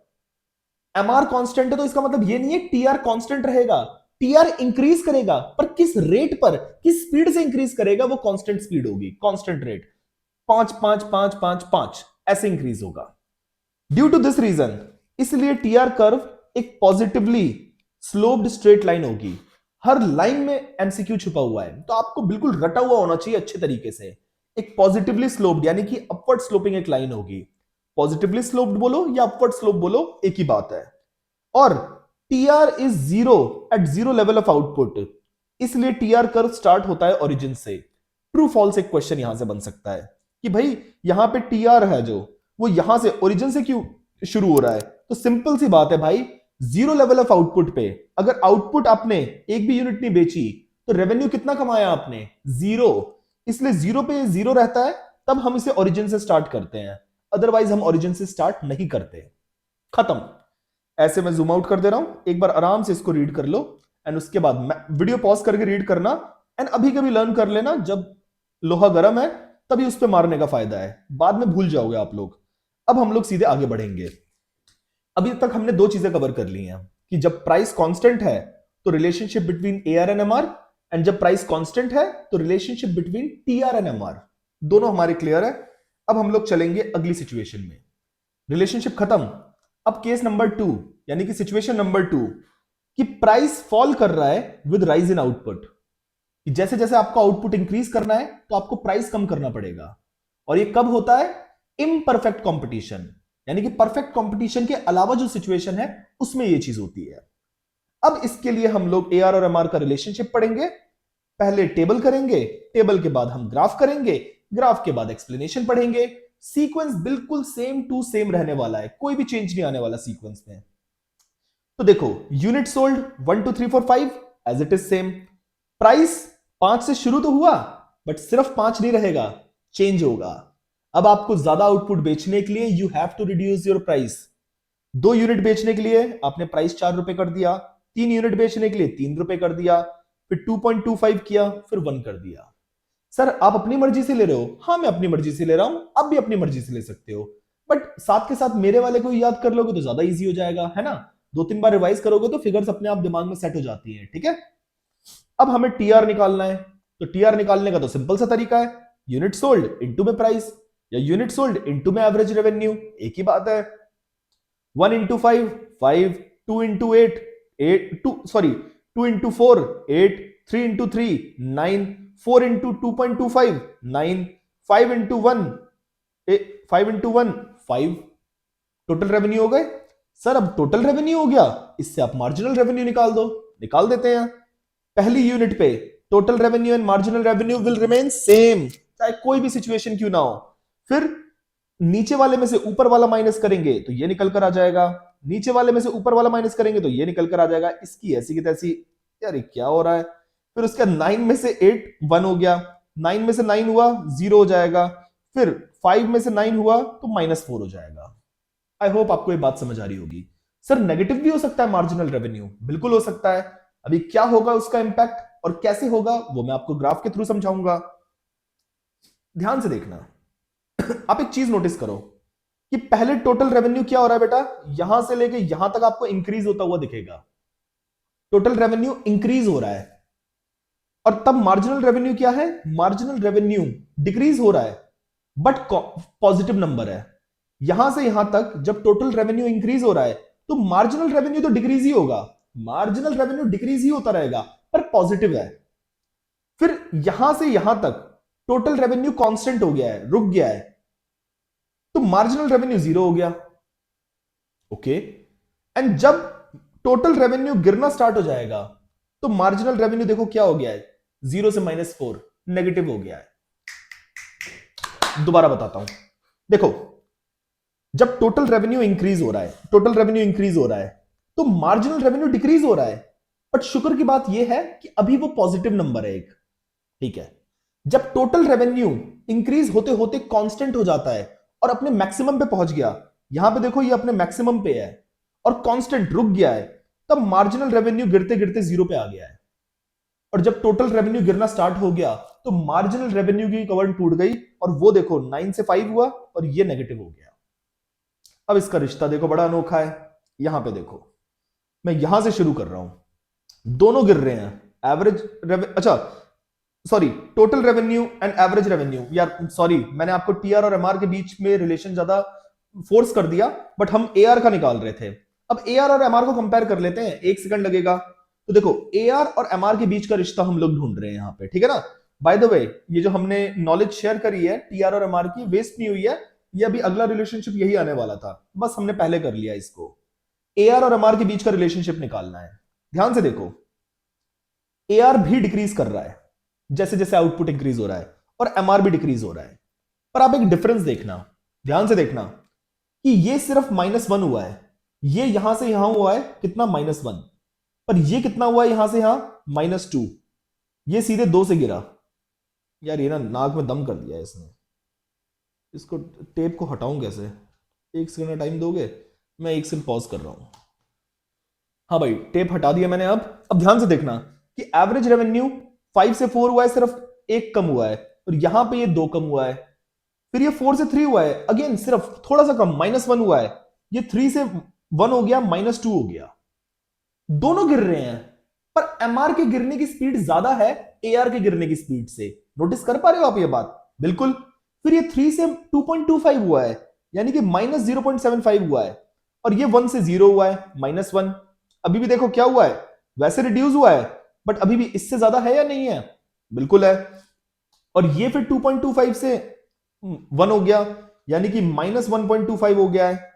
एमआर कांस्टेंट है तो इसका मतलब ये नहीं है टीआर कांस्टेंट रहेगा, टीआर इंक्रीज करेगा, पर किस रेट पर, किस स्पीड से इंक्रीज करेगा, वो कांस्टेंट स्पीड होगी, कांस्टेंट रेट। 5 5 5 5 5 ऐसे इंक्रीज होगा। ड्यू टू दिस रीजन, इसलिए टीआर कर्व एक पॉजिटिवली स्लोप्ड स्ट्रेट लाइन होगी। हर लाइन में एमसीक्यू छुपा हुआ है, तो आपको बिल्कुल रटा हुआ होना चाहिए अच्छे तरीके से। एक पॉजिटिवली स्लोप्ड यानी कि अपवर्ड स्लोपिंग एक लाइन होगी। पॉजिटिवली स्लोप्ड बोलो या अपवर्ड स्लोप बोलो, एक ही बात है। और TR is zero at zero level of output, इसलिए टीआर कर्व स्टार्ट होता है ओरिजिन से। ट्रू फॉल्स एक क्वेश्चन यहां से बन सकता है कि भाई यहां पे टीआर है जो, वो यहां से ओरिजिन से क्यों शुरू हो रहा है। तो सिंपल सी बात है भाई, जीरो लेवल ऑफ आउटपुट पे अगर आउटपुट आपने एक भी यूनिट नहीं बेची तो रेवेन्यू कितना कमाया आपने? जीरो। इसलिए जीरो पे जीरो रहता है, तब हम इसे ओरिजिन से स्टार्ट करते हैं, अदरवाइज हम ओरिजिन से स्टार्ट नहीं करते। खत्म। ऐसे मैं जूम आउट कर दे रहा हूं, एक बार आराम से इसको रीड कर लो, एंड उसके बाद वीडियो पॉज करके रीड करना, एंड अभी कभी लर्न कर लेना, जब लोहा गर्म है तभी उस पर मारने का फायदा है, बाद में भूल जाओगे आप लोग। अब हम लोग सीधे आगे बढ़ेंगे। अभी तक हमने दो चीजें कवर कर ली हैं कि जब प्राइस कांस्टेंट है तो relationship between AR and MR, and जब प्राइस कांस्टेंट है तो relationship between TR and MR. दोनों हमारे क्लियर है। अब हम लोग चलेंगे अगली सिचुएशन में। रिलेशनशिप खत्म। अब केस नंबर 2 यानी कि सिचुएशन नंबर 2 कि प्राइस फॉल कर रहा है विद राइज इन आउटपुट। जैसे जैसे आपको आउटपुट इंक्रीज करना है तो आपको प्राइस कम करना पड़ेगा। और ये कब होता है? इम्परफेक्ट कंपटीशन, यानी कि परफेक्ट कंपटीशन के अलावा जो सिचुएशन है उसमें ये चीज होती है। अब इसके लिए हम लोग एआर और एमआर का रिलेशनशिप पढ़ेंगे। पहले टेबल करेंगे, टेबल के बाद हम ग्राफ करेंगे, ग्राफ के बाद एक्सप्लेनेशन पढ़ेंगे। सीक्वेंस बिल्कुल सेम टू सेम रहने वाला है, कोई भी चेंज नहीं आने वाला सीक्वेंस में। तो देखो, unit sold 1 2 3 4 5 as it is same. Price 5 से शुरू तो हुआ, बट सिर्फ 5 नहीं रहेगा, चेंज होगा। अब आपको ज्यादा आउटपुट बेचने के लिए you have to reduce your price. 2 unit बेचने के लिए आपने प्राइस 4 रुपए कर दिया, 3 यूनिट बेचने के लिए 3 रुपए कर दिया, फिर 2.25 किया, फिर 1 कर दिया। सर आप अपनी मर्जी से ले रहे हो? हाँ मैं अपनी मर्जी से ले रहा हूं, अब भी अपनी मर्जी से ले सकते हो, बट साथ के साथ मेरे वाले को याद कर लोगे तो ज्यादा इजी हो जाएगा, है ना। 2-3 बार रिवाइज करोगे तो फिगर्स अपने आप दिमाग में सेट हो जाती है, ठीक है। अब हमें टीआर निकालना है, तो टीआर निकालने का तो सिंपल सा तरीका है, यूनिट सोल्ड इनटू में प्राइस, या यूनिट सोल्ड इनटू में एवरेज रेवेन्यू, एक ही बात है। 1 into 5 5, 2 into 8 8 2 sorry 2 into 4 8 3 into 3 9 4 into 2.25 9 5 into 1 5 into 1 5 total revenue हो गए। सर अब टोटल रेवेन्यू हो गया, इससे आप मार्जिनल रेवेन्यू निकाल दो, निकाल देते हैं। पहली यूनिट पे total revenue and marginal revenue will remain same, चाहे कोई भी सिचुएशन क्यों ना हो। फिर नीचे वाले में से ऊपर वाला माइनस करेंगे तो ये निकल कर आ जाएगा, नीचे वाले में से ऊपर वाला माइनस करेंगे तो ये निकल कर आ जाएगा। इसकी ऐसी की तैसी, यार ये क्या हो रहा है। फिर उसका 9 में से 8 1 हो गया, 9 में से 9 हुआ 0 हो जाएगा, फिर 5 में से 9 हुआ तो -4 हो जाएगा। आई होप आपको ये बात समझ आ रही होगी। सर नेगेटिव भी हो सकता है मार्जिनल रेवेन्यू, बिल्कुल हो सकता है। अभी क्या होगा उसका इंपैक्ट और कैसे होगा वो मैं आपको ग्राफ के थ्रू समझाऊंगा। ध्यान से देखना। आप एक चीज नोटिस करो कि पहले टोटल रेवेन्यू क्या हो रहा है बेटा, यहां से लेके यहां तक आपको इंक्रीज होता हुआ दिखेगा, टोटल रेवेन्यू इंक्रीज हो रहा है। और तब मार्जिनल रेवेन्यू क्या है, मार्जिनल रेवेन्यू डिक्रीज हो रहा है बट पॉजिटिव नंबर है। यहां से यहां तक जब टोटल रेवेन्यू इंक्रीज हो रहा है तो मार्जिनल रेवेन्यू तो डिक्रीज ही होगा, मार्जिनल रेवेन्यू डिक्रीज ही होता रहेगा पर पॉजिटिव है। फिर यहां से यहां तक टोटल रेवेन्यू कांस्टेंट हो गया है, रुक गया है, तो मार्जिनल रेवेन्यू 0 हो गया। ओके, एंड जब टोटल रेवेन्यू गिरना स्टार्ट हो जाएगा तो मार्जिनल रेवेन्यू देखो क्या हो गया है, 0 से -4 नेगेटिव हो गया है। दोबारा बताता हूं, देखो जब टोटल रेवेन्यू इंक्रीज हो रहा है, टोटल रेवेन्यू इंक्रीज हो रहा है तो मार्जिनल रेवेन्यू डिक्रीज हो रहा है। बट शुक्र की बात यह है कि अभी वो पॉजिटिव नंबर है एक, ठीक है। जब टोटल रेवेन्यू इंक्रीज होते होते कांस्टेंट हो जाता है और अपने मैक्सिमम पे पहुंच गया, यहां पे देखो ये अपने मैक्सिमम पे है और कांस्टेंट रुक गया है, तब मार्जिनल रेवेन्यू गिरते गिरते 0 पे आ गया है। और जब टोटल रेवेन्यू गिरना स्टार्ट हो गया तो मार्जिनल रेवेन्यू की कवर टूट गई और वो देखो 9 से 5 हुआ और ये नेगेटिव हो गया। अब इसका रिश्ता देखो बड़ा अनोखा है। यहां पे देखो, मैं यहां से शुरू कर रहा हूं, दोनों गिर रहे हैं, अच्छा sorry total revenue and average revenue, यार सॉरी मैंने आपको टीआर और एमआर के बीच में रिलेशन ज्यादा फोर्स कर दिया, बट हम एआर का निकाल रहे थे। अब एआर और एमआर को कंपेयर कर लेते हैं, एक सेकंड लगेगा। तो देखो एआर और एमआर के बीच का रिश्ता हम लोग ढूंढ रहे हैं यहां पे, ठीक है ना। बाय द वे ये जो हमने नॉलेज शेयर करी है टीआर और एमआर की, वेस्ट नहीं हुई है, ये अभी अगला रिलेशनशिप यही आने वाला था, बस हमने पहले कर लिया इसको। एआर और एमआर के बीच का रिलेशनशिप निकालना है। ध्यान से देखो, एआर भी डिक्रीज कर रहा है जैसे जैसे आउटपुट इंक्रीज हो रहा है और एमआर भी डिक्रीज हो रहा है, पर आप एक डिफरेंस देखना, ध्यान से देखना कि ये सिर्फ -1 हुआ है, ये यहां से यहां हुआ है कितना -1, पर ये कितना हुआ है यहां से यहां -2, ये सीधे 2 से गिरा। यार ये ना नाक में दम कर दिया है इसने, इसको टेप को हटाऊं कैसे, एक सेकंड का टाइम दोगे, मैं एक सेकंड पॉज कर रहा हूं। हाँ भाई टेप हटा दिया मैंने। अब ध्यान से देखना कि एवरेज रेवेन्यू 5 से 4 हुआ है, सिर्फ एक कम हुआ है, और यहां पे ये 2 कम हुआ है। फिर ये 4 से 3 हुआ है, अगेन सिर्फ थोड़ा सा कम -1 हुआ है, ये 3 से 1 हो गया, -2 हो गया। दोनों गिर रहे हैं पर एमआर के गिरने की स्पीड ज्यादा है एआर के गिरने की स्पीड से। नोटिस कर पा रहे हो आप ये बात, बिल्कुल। फिर ये 3 से 2.25 हुआ है, यानी कि -0.75 हुआ है, और ये 1 से 0 हुआ है, -1। अभी भी देखो क्या हुआ है, वैसे रिड्यूस हुआ है बट अभी भी इससे ज्यादा है या नहीं है, बिल्कुल है। और ये फिर 2.25 से 1 हो गया, यानी कि -1.25 हो गया है,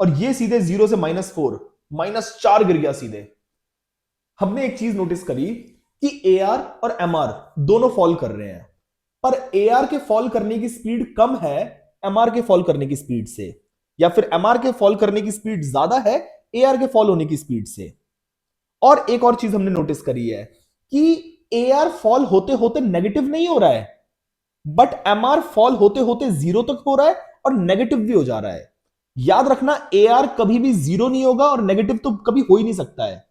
और ये सीधे 0 से -4 -4 गिर गया सीधे। हमने एक चीज नोटिस करी कि एआर और एमआर दोनों फॉल कर रहे हैं, पर एआर के फॉल करने की स्पीड कम है एमआर के फॉल करने की स्पीड से, या फिर एमआर के फॉल करने की स्पीड ज्यादा है एआर के फॉल होने की स्पीड से। और एक और चीज हमने नोटिस करी है कि एआर फॉल होते होते नेगेटिव नहीं हो रहा है, बट एमआर फॉल होते होते 0 तक हो रहा है और नेगेटिव भी हो जा रहा है। याद रखना एआर कभी भी 0 नहीं होगा और नेगेटिव तो कभी हो ही नहीं सकता है।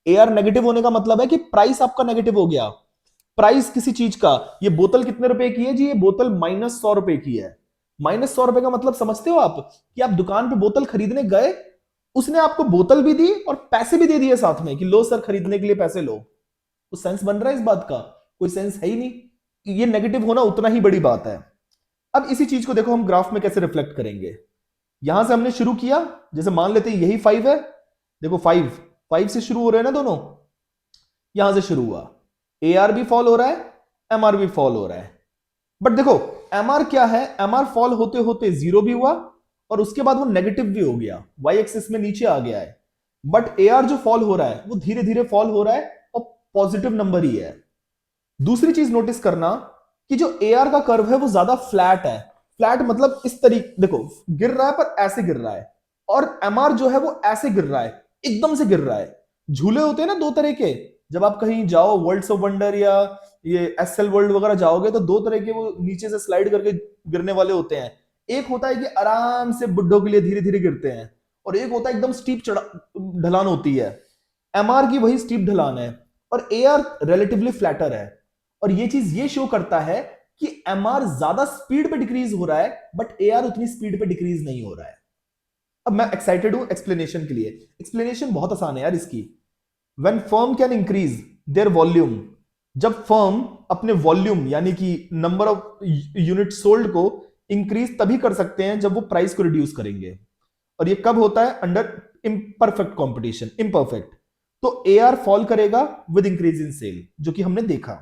एआर नेगेटिव होने का मतलब है कि प्राइस आपका नेगेटिव हो गया, प्राइस किसी चीज का। ये बोतल कितने रुपए की है जी, ये बोतल -100 रुपए की है। -100 रुपए का मतलब समझते हो आप, कि आप दुकान पे बोतल खरीदने गए, उसने आपको बोतल भी दी और पैसे भी दे दिए साथ में कि लो सर खरीदने के लिए पैसे लो। तो सेंस बन रहा है इस बात का, कोई सेंस है ही नहीं। ये नेगेटिव होना उतना ही बड़ी बात है। अब इसी चीज को देखो हम ग्राफ में कैसे रिफ्लेक्ट करेंगे। यहां से हमने शुरू किया, जैसे मान लेते हैं यही 5 है, देखो 5 से शुरू हो रहे हैं ना दोनों, यहां से शुरू हुआ, AR भी फॉल हो रहा है, MR भी फॉल हो रहा है। बट देखो MR क्या है, MR फॉल होते होते जीरो भी हुआ और उसके बाद वो नेगेटिव भी हो गया, वाई एक्सिस में नीचे आ गया है। बट AR जो फॉल हो रहा है वो धीरे धीरे फॉल हो रहा है और पॉजिटिव नंबर ही है। दूसरी चीज नोटिस करना कि जो AR का कर्व है वो ज्यादा फ्लैट है। फ्लैट मतलब इस तरीके, देखो गिर रहा है पर ऐसे गिर रहा है, और MR जो है वो ऐसे गिर रहा है, एकदम से गिर रहा है। झूले होते हैं ना दो तरह के, जब आप कहीं जाओ वर्ल्ड्स ऑफ वंडर या ये SL वर्ल्ड वगैरह जाओगे तो दो तरह के वो नीचे से स्लाइड करके गिरने वाले होते हैं। एक होता है कि आराम से बुड्ढों के लिए धीरे धीरे गिरते हैं, और एक होता है एकदम स्टीप चढ़ा ढलान होती है। MR की वही स्टीप ढलान है और AR रिलेटिवली फ्लैटर है। और ये चीज ये शो करता है कि MR ज्यादा स्पीड पे डिक्रीज हो रहा है बट AR उतनी स्पीड पे डिक्रीज नहीं हो रहा है। अब मैं एक्साइटेड हूं एक्सप्लेनेशन के लिए। एक्सप्लेनेशन बहुत आसान है यार इसकी। When firm can increase their volume, जब फर्म अपने वॉल्यूम यानी कि नंबर ऑफ यूनिट सोल्ड को इंक्रीज तभी कर सकते हैं जब वो प्राइस को रिड्यूस करेंगे। और ये कब होता है? Under imperfect competition, imperfect. तो AR फॉल करेगा विद इंक्रीज इन सेल, जो कि हमने देखा,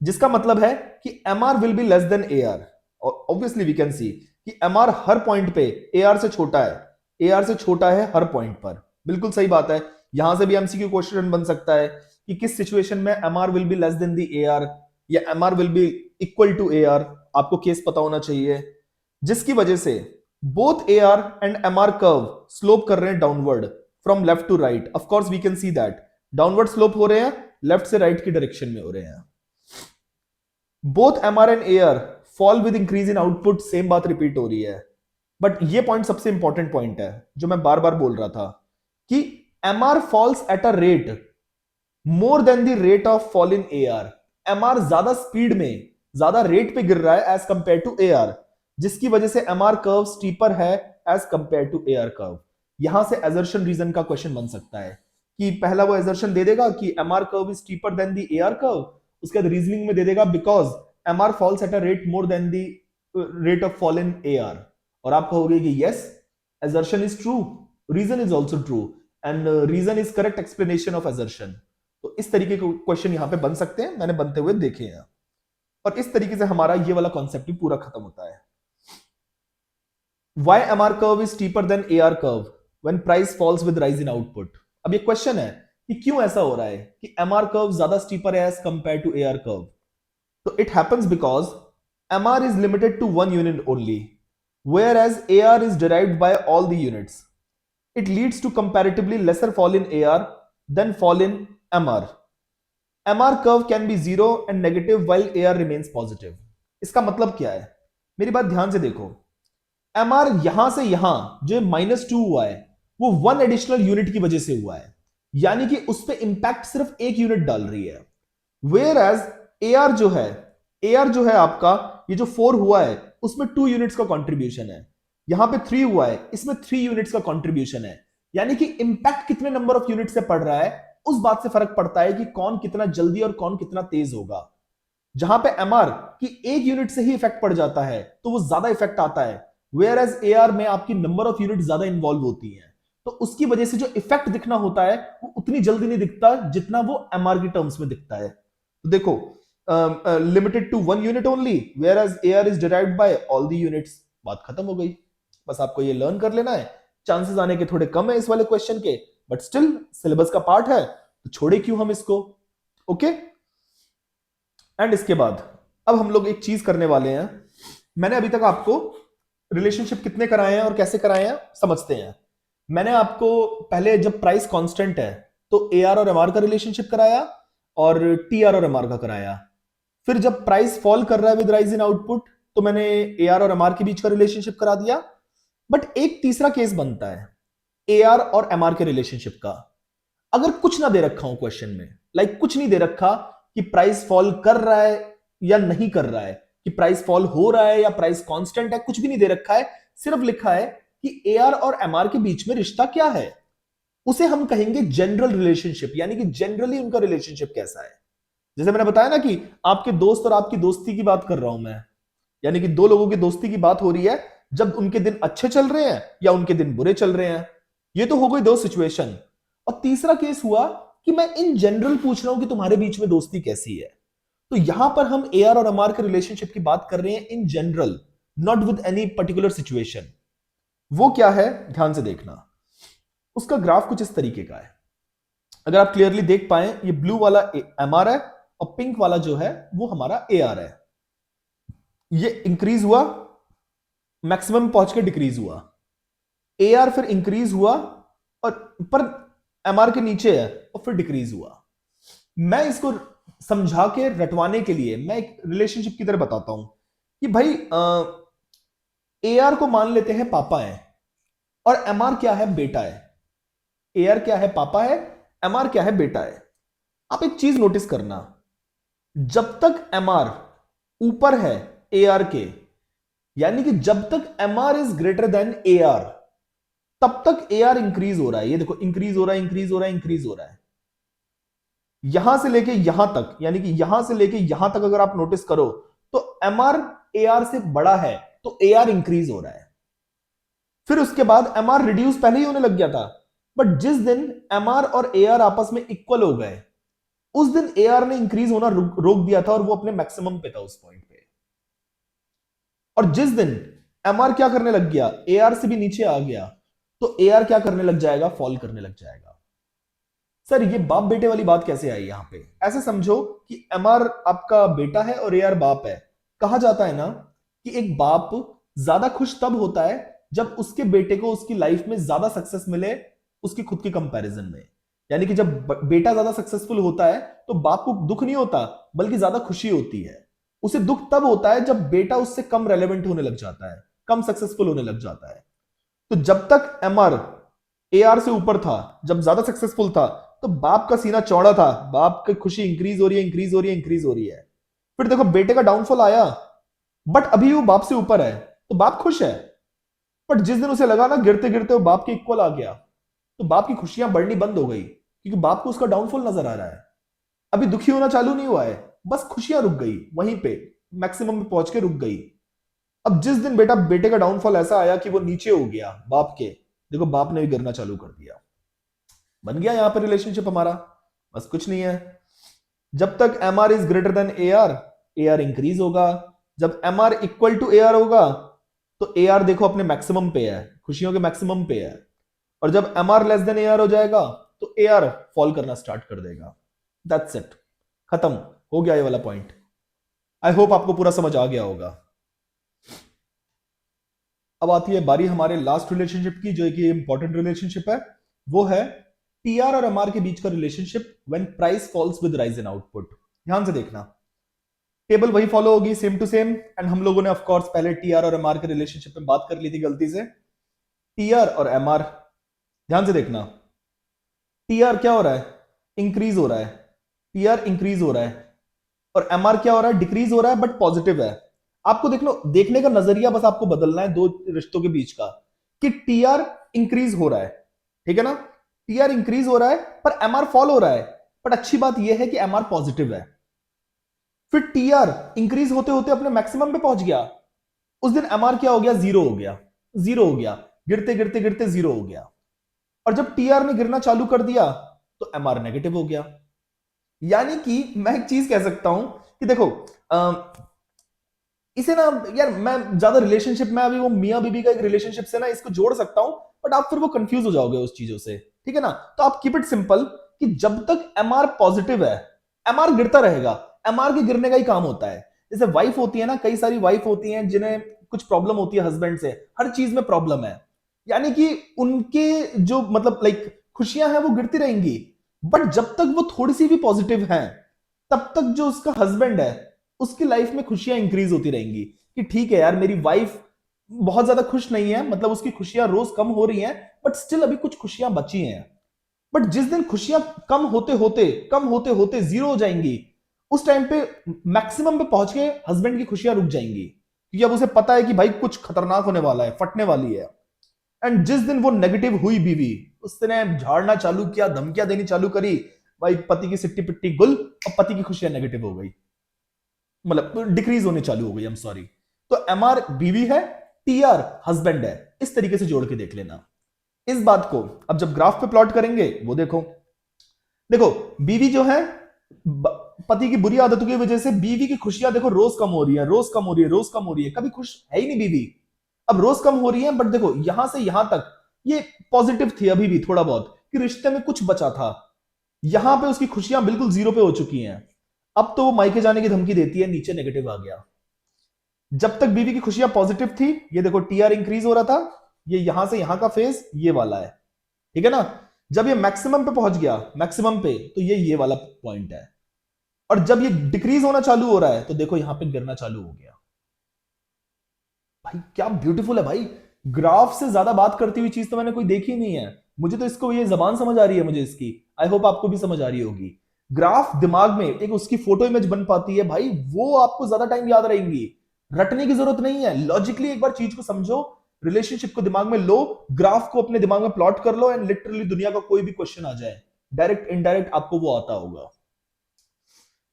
जिसका मतलब है कि MR will be less then AR। और ऑब्वियसली वी कैन सी कि MR हर पॉइंट पे AR से छोटा है, AR से छोटा है हर पॉइंट पर। बिल्कुल सही बात है। यहां से भी MCQ क्वेश्चन बन सकता है कि किस सिचुएशन में MR will be less than the AR या MR will be equal to AR। आपको केस पता होना चाहिए, जिसकी वजह से बोथ AR and MR curve slope कर रहे हैं downward from left to right. Of course we can see that downward slope हो रहे हैं, लेफ्ट से राइट की डायरेक्शन में हो रहे हैं। Both MR and AR fall with increase in output, same बात रिपीट हो रही है। बट ये पॉइंट सबसे इंपॉर्टेंट पॉइंट है जो मैं बार बार बोल रहा था कि MR falls at a rate more than the rate of fall in AR। MR ज्यादा स्पीड में, ज्यादा रेट पे गिर रहा है एज कंपेयर टू AR, जिसकी वजह से MR कर्व स्टीपर है as compare to AR curve. यहां से असर्शन रीजन का क्वेश्चन बन सकता है कि पहला वो असर्शन दे देगा कि MR curve is steeper than the AR curve, उसके बाद रीजनिंग में दे देगा because MR falls at a rate more than the rate of fall in AR। और आप कहोगे कि yes, assertion is true, reason is also true, and reason is correct explanation of assertion। तो इस तरीके के क्वेश्चन यहां पे बन सकते हैं, मैंने बनते हुए देखे हैं। और इस तरीके से हमारा ये वाला कॉन्सेप्ट भी पूरा खत्म होता है। Why MR curve is steeper than AR curve when price falls with rise in output? अब ये क्वेश्चन है कि क्यों ऐसा हो रहा है कि MR कर्व ज्यादा स्टीपर है as compare to AR curve. तो it happens because MR is limited to one unit only, whereas AR is derived by all the units. It leads to comparatively lesser fall in AR than fall in MR. MR curve can be zero and negative while AR remains positive. इसका मतलब क्या है? मेरी बात ध्यान से देखो। MR यहां से यहां जो -2 हुआ है वो वन एडिशनल यूनिट की वजह से हुआ है, यानी कि उस पर इंपैक्ट सिर्फ एक यूनिट डाल रही है। वेयर एज AR जो है आपका, ये जो 4 हुआ है उसमें 2 यूनिट्स का कंट्रीब्यूशन है। यहां पे 3 हुआ है, इसमें 3 यूनिट्स का कंट्रीब्यूशन है। यानी कि इंपैक्ट कितने नंबर ऑफ यूनिट से पड़ रहा है उस बात से फर्क पड़ता है कि कौन कितना जल्दी और कौन कितना तेज होगा। जहां पे MR की एक यूनिट से ही इफेक्ट पड़ जाता है तो वो ज्यादा इफेक्ट आता है, वेयर एज AR में आपकी नंबर ऑफ यूनिट ज्यादा इन्वॉल्व होती है, तो उसकी वजह से जो इफेक्ट दिखना होता है वो उतनी जल्दी नहीं दिखता जितना वो MR की टर्म्स में दिखता है। तो देखो, limited to one unit only whereas AR is derived by all the units. बात खत्म हो गई। बस आपको ये लर्न कर लेना है। चांसेस आने के थोड़े कम है इस वाले क्वेश्चन के, बट स्टिल सिलेबस का पार्ट है तो छोड़े क्यों हम इसको। ओके, एंड इसके बाद अब हम लोग एक चीज करने वाले हैं। मैंने अभी तक आपको रिलेशनशिप कितने कराए हैं और कैसे कराए हैं समझते हैं। मैंने आपको पहले जब प्राइस कांस्टेंट है तो AR और MR का रिलेशनशिप कराया और TR और MR का कराया। फिर जब प्राइस फॉल कर रहा है विद राइज इन आउटपुट तो मैंने AR और MR के बीच का रिलेशनशिप करा दिया। बट एक तीसरा केस बनता है AR और MR के रिलेशनशिप का। अगर कुछ ना दे रखा हूं क्वेश्चन में, लाइक कुछ नहीं दे रखा कि प्राइस फॉल कर रहा है या नहीं कर रहा है, कि प्राइस फॉल हो रहा है या प्राइस कांस्टेंट है, कुछ भी नहीं दे रखा है, सिर्फ लिखा है कि AR और MR के बीच में रिश्ता क्या है, उसे हम कहेंगे जनरल रिलेशनशिप, यानी कि जनरली उनका रिलेशनशिप कैसा है। जैसे मैंने बताया ना कि आपके दोस्त और आपकी दोस्ती की बात कर रहा हूं मैं, यानी कि दो लोगों की दोस्ती की बात हो रही है जब उनके दिन अच्छे चल रहे हैं या उनके दिन बुरे चल रहे हैं। ये तो हो गई दो सिचुएशन। और तीसरा केस हुआ कि मैं इन जनरल पूछ रहा हूं कि तुम्हारे बीच में दोस्ती कैसी है। तो यहां पर हम ए आर और एम आर के रिलेशनशिप की बात कर रहे हैं in general, not with any particular situation. वो क्या है ध्यान से देखना। उसका ग्राफ कुछ इस तरीके का है। अगर आप क्लियरली देख पाए, ये ब्लू वाला एम आर है और पिंक वाला जो है वो हमारा ए आर है। ये इंक्रीज हुआ, मैक्सिमम पहुंच के डिक्रीज हुआ, ए आर फिर इंक्रीज हुआ और पर एम आर के नीचे है और फिर डिक्रीज हुआ। मैं इसको समझा के रटवाने के लिए मैं एक रिलेशनशिप की तरह बताता हूं कि भाई ए आर को मान लेते हैं पापा है और एम आर क्या है, बेटा है। ए आर क्या है, पापा है, एम आर क्या है, बेटा है। आप एक चीज नोटिस करना, जब तक एम आर ऊपर है ए आर के, यानी कि जब तक M R is greater than A R, तब तक ए आर इंक्रीज हो रहा है। ये देखो इंक्रीज हो रहा है, इंक्रीज हो रहा है, इंक्रीज हो रहा है। यहां से लेके यहां तक, यानी कि यहां से लेके यहां तक अगर आप नोटिस करो तो एम आर ए आर से बड़ा है तो ए आर इंक्रीज हो रहा है। फिर उसके बाद एम आर रिड्यूस पहले ही होने लग गया था, बट जिस दिन एम आर और ए आर आपस में इक्वल हो गए, उस दिन ए आर ने इंक्रीज होना रोक दिया था और वो अपने मैक्सिमम पे था उस पॉइंट पे। और जिस दिन एम आर क्या करने लग गया, ए आर से भी नीचे आ गया, तो ए आर क्या करने लग जाएगा, फॉल करने लग जाएगा। सर ये बाप बेटे वाली बात कैसे आई यहां पे? ऐसे समझो कि एम आर आपका बेटा है और ए आर बाप है। कहा जाता है ना कि एक बाप ज्यादा खुश तब होता है जब उसके बेटे को उसकी लाइफ में ज्यादा सक्सेस मिले उसकी खुद की कंपैरिजन में। यानी कि जब बेटा ज्यादा सक्सेसफुल होता है तो बाप को दुख नहीं होता बल्कि ज्यादा खुशी होती है। उसे दुख तब होता है जब बेटा उससे कम रेलेवेंट होने लग जाता है, कम सक्सेसफुल होने लग जाता है। तो जब तक एम आर ए आर से ऊपर था, जब ज्यादा सक्सेसफुल था, तो बाप का सीना चौड़ा था, बाप की खुशी इंक्रीज हो रही है, इंक्रीज हो रही है, इंक्रीज हो रही है। फिर देखो बेटे का डाउनफॉल आया, बट अभी वो बाप से ऊपर है तो बाप खुश है। बट जिस दिन उसे लगा ना गिरते गिरते वो बाप के इक्वल आ गया, तो बाप की खुशियां बढ़नी बंद हो गई, क्योंकि बाप को उसका डाउनफॉल नजर आ रहा है। अभी दुखी होना चालू नहीं हुआ है, बस खुशियां रुक गई, वहीं पे मैक्सिमम में पहुंच के रुक गई। अब जिस दिन बेटे का डाउनफॉल ऐसा आया कि वो नीचे हो गया बाप के, देखो बाप ने भी गिरना चालू कर दिया। बन गया यहां पर रिलेशनशिप हमारा। बस कुछ नहीं है, जब तक M R is greater than A R increase होगा। जब M R equal to A R होगा तो ए आर देखो अपने मैक्सिमम पे है, खुशियों के मैक्सिमम पे है। और जब M R less than A R हो जाएगा तो ए आर फॉल करना स्टार्ट कर देगा। दैट्स इट, खत्म हो गया ये वाला पॉइंट। आई होप आपको पूरा समझ आ गया होगा। अब आती है बारी हमारे लास्ट रिलेशनशिप की, जो कि इंपॉर्टेंट रिलेशनशिप है। वो है टीआर और एमआर के बीच का relationship when price falls with rise in output. ध्यान से देखना, टेबल वही फॉलो होगी सेम टू सेम। एंड हम लोगों ने ऑफ कोर्स पहले टीआर और एमआर के रिलेशनशिप में बात कर ली थी गलती से। टीआर और एमआर, ध्यान से देखना, टीआर क्या हो रहा है, इंक्रीज हो रहा है, टीआर इंक्रीज हो रहा है, और एमआर क्या हो रहा है, डिक्रीज हो रहा है बट पॉजिटिव है। आपको देख लो, देखने का नजरिया बस आपको बदलना है दो रिश्तों के बीच का, कि टीआर इंक्रीज हो रहा है, ठीक है ना, टीआर इंक्रीज हो रहा है पर एमआर फॉल हो रहा है। बट अच्छी बात यह है कि एमआर पॉजिटिव है। फिर टीआर इंक्रीज होते होते अपने मैक्सिमम पे पहुंच गया, उस दिन एमआर क्या हो गया, जीरो हो गया, जीरो हो गया, गिरते गिरते गिरते जीरो हो गया। और जब टीआर ने गिरना चालू कर दिया तो एमआर नेगेटिव हो गया। यानी कि मैं एक चीज कह सकता हूं कि देखो इसे ना यार, मैं ज्यादा रिलेशनशिप में अभी वो मियां बीबी का एक रिलेशनशिप से ना इसको जोड़ सकता हूं, बट आप फिर वो कंफ्यूज हो जाओगे उस चीजों से, ठीक है ना। तो आप कीप इट सिंपल कि जब तक एमआर पॉजिटिव है, एमआर गिरता रहेगा। एमआर के गिरने का ही काम होता है। जैसे वाइफ होती है ना, कई सारी वाइफ होती हैं जिन्हें कुछ प्रॉब्लम होती है हस्बैंड से, हर चीज में प्रॉब्लम है, यानी कि उनके जो मतलब लाइक खुशियां हैं वो गिरती रहेंगी। बट जब तक वो थोड़ी सी भी पॉजिटिव हैं, तब तक जो उसका हस्बैंड है उसकी लाइफ में खुशियां इंक्रीज होती रहेंगी, कि ठीक है यार मेरी वाइफ बहुत ज्यादा खुश नहीं है, मतलब उसकी खुशियां रोज कम हो रही हैं, बट स्टिल अभी कुछ खुशियां बची हैं। बट जिस दिन खुशियां कम होते होते जीरो हो जाएंगी, उस टाइम पे मैक्सिमम पे पहुंच के हस्बैंड की खुशियां रुक जाएंगी, क्योंकि अब उसे पता है कि भाई कुछ खतरनाक होने वाला है, फटने वाली है। एंड जिस दिन वो नेगेटिव हुई बीवी, उसने झाड़ना चालू किया, धमकियां देनी चालू करी, भाई पति की सिट्टी पिट्टी गुल, और पति की खुशियां नेगेटिव हो गई, मतलब डिक्रीज होने चालू हो गई, आई एम सॉरी। तो एमआर बीवी है, टीआर हस्बैंड है, इस तरीके से जोड़ के देख लेना। इस बात को अब जब ग्राफ पे प्लॉट करेंगे वो देखो, देखो बीवी जो है पति की बुरी आदतों की वजह से बीवी की खुशियां देखो रोज कम हो रही है, रोज कम हो रही है, रोज कम हो रही है, कभी खुश है ही नहीं बीवी। अब रोज कम हो रही है, बट देखो यहां से यहां तक ये पॉजिटिव थी अभी भी थोड़ा बहुत कि रिश्ते में कुछ बचा था। यहां पे उसकी खुशियां बिल्कुल जीरो पे हो चुकी हैं। अब तो वो मायके जाने की धमकी देती है, नीचे नेगेटिव आ गया। जब तक बीवी की खुशियां पॉजिटिव थी, ये देखो टीआर इंक्रीज हो रहा था, ये यहां से यहां का फेज ये वाला है, ठीक है ना। जब ये मैक्सिमम पे पहुंच गया, मैक्सिमम पे, तो ये वाला पॉइंट है। और जब ये डिक्रीज होना चालू हो रहा है तो देखो यहां पे गिरना चालू हो गया। भाई क्या ब्यूटीफुल है भाई। ग्राफ से ज्यादा बात करती हुई चीज तो मैंने कोई देखी नहीं है। मुझे तो इसको ये जबान समझ आ रही है मुझे इसकी। आई होप आपको भी समझ आ रही होगी। ग्राफ दिमाग में एक उसकी फोटो इमेज बन पाती है भाई, वो आपको ज्यादा टाइम याद रहेंगी। रटने की जरूरत नहीं है, लॉजिकली एक बार चीज को समझो, रिलेशनशिप को दिमाग में लो, ग्राफ को अपने दिमाग में प्लॉट कर लो, एंड लिटरली दुनिया का कोई भी क्वेश्चन आ जाए, डायरेक्ट इनडायरेक्ट आपको वो आता होगा।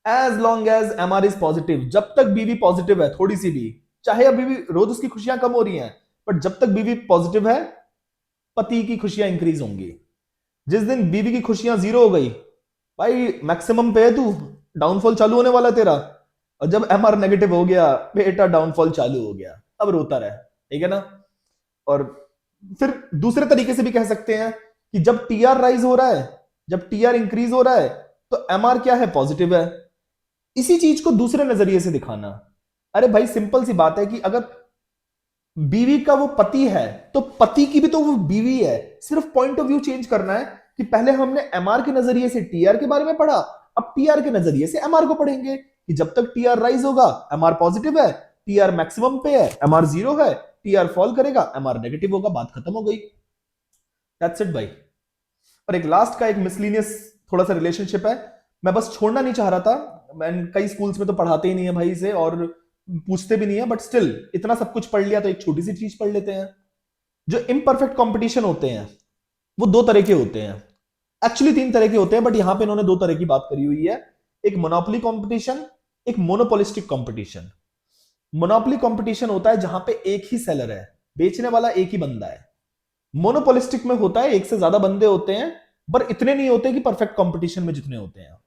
As long as MR is positive, जब तक बीवी पॉजिटिव है थोड़ी सी भी, चाहे अभी भी रोज उसकी खुशियां कम हो रही हैं, बट जब तक बीवी पॉजिटिव है पति की खुशियां इंक्रीज होंगी। जिस दिन बीवी की खुशियां जीरो हो गई, भाई मैक्सिमम पे है तू, डाउनफॉल चालू होने वाला तेरा। और जब एमआर नेगेटिव हो गया, बेटा डाउनफॉल चालू हो गया, अब रोता रहे, ठीक है ना। और फिर दूसरे तरीके से भी कह सकते हैं कि जब टीआर राइज हो रहा है, जब टीआर इंक्रीज हो रहा है, तो एमआर क्या है, पॉजिटिव है। इसी चीज को दूसरे नजरिए से दिखाना। अरे भाई सिंपल सी बात है कि अगर बीवी का वो पति है तो पति की भी तो वो बीवी है, सिर्फ पॉइंट ऑफ व्यू चेंज करना है कि पहले हमने एमआर के नजरिए से टीआर के बारे में पढ़ा, अब टीआर के नजरिए से एमआर को पढ़ेंगे कि जब तक टीआर राइज होगा एमआर पॉजिटिव है, टीआर मैक्सिमम पे है एमआर जीरो है, टीआर फॉल करेगा एमआर नेगेटिव होगा, बात खत्म हो गई। दैट्स इट भाई। और एक लास्ट का एक मिसलीनियस थोड़ा सा रिलेशनशिप है, मैं बस छोड़ना नहीं चाह रहा था। मैं कई स्कूल्स में तो पढ़ाते ही नहीं है भाई इसे, और पूछते भी नहीं है, बट स्टिल इतना सब कुछ पढ़ लिया तो एक छोटी सी चीज पढ़ लेते हैं। जो इम्परफेक्ट कंपटीशन होते हैं वो दो तरह के होते हैं, एक्चुअली तीन तरह के होते हैं, बट यहां पे इन्होंने दो तरह की बात करी हुई है। एक मोनोपोली कंपटीशन, एक मोनोपोलिस्टिक कंपटीशन। मोनोपोली कंपटीशन होता है जहां पे एक ही सेलर है, बेचने वाला एक ही बंदा है। मोनोपोलिस्टिक में होता है एक से ज्यादा बंदे होते हैं, पर इतने नहीं होते कि परफेक्ट कंपटीशन में जितने होते हैं।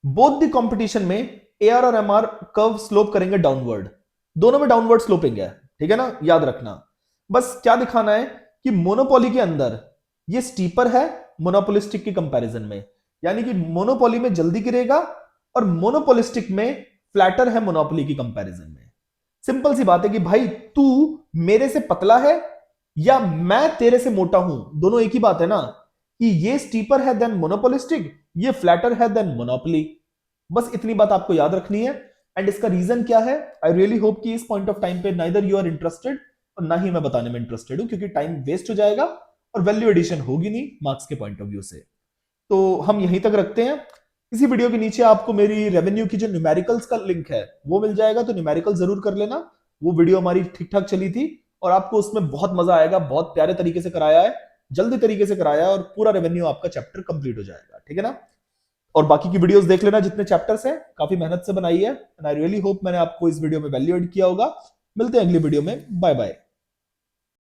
बोथ द कंपटीशन में एआर और एमआर कर्व स्लोप करेंगे डाउनवर्ड, दोनों में डाउनवर्ड स्लोपिंग है, ठीक है ना, याद रखना। बस क्या दिखाना है कि मोनोपोली के अंदर ये स्टीपर है मोनोपोलिस्टिक के कंपैरिजन में, यानी कि मोनोपोली में जल्दी गिरेगा और मोनोपोलिस्टिक में फ्लैटर है मोनोपोली की कंपैरिजन में। सिंपल सी बात है कि भाई तू मेरे से पतला है या मैं तेरे से मोटा हूं, दोनों एक ही बात है ना, कि ये स्टीपर है देन मोनोपोलिस्टिक, ये फ्लैटर है देन मोनोपोली। बस इतनी बात आपको याद रखनी है। एंड इसका रीजन क्या है, आई रियली होप कि इस पॉइंट ऑफ टाइम पे नाइदर यू आर इंटरेस्टेड और ना ही मैं बताने में इंटरेस्टेड हूं, क्योंकि टाइम वेस्ट हो जाएगा और वैल्यू एडिशन होगी नहीं मार्क्स के पॉइंट ऑफ व्यू से। तो हम यहीं तक रखते हैं। इसी वीडियो के नीचे आपको मेरी रेवेन्यू की जो न्यूमेरिकल्स का लिंक है वो मिल जाएगा, तो न्यूमेरिकल जरूर कर लेना। वो वीडियो हमारी ठीक ठाक चली थी और आपको उसमें बहुत मजा आएगा, बहुत प्यारे तरीके से कराया है, जल्दी तरीके से कराया है, और पूरा रेवेन्यू आपका चैप्टर कंप्लीट हो जाएगा, ठीक है ना। और बाकी की वीडियोस देख लेना, जितने चैप्टर्स हैं काफी मेहनत से बनाई है, एंड आई रियली होप मैंने आपको इस वीडियो में वैल्यू एड किया होगा। मिलते हैं अगली वीडियो में, बाय बाय।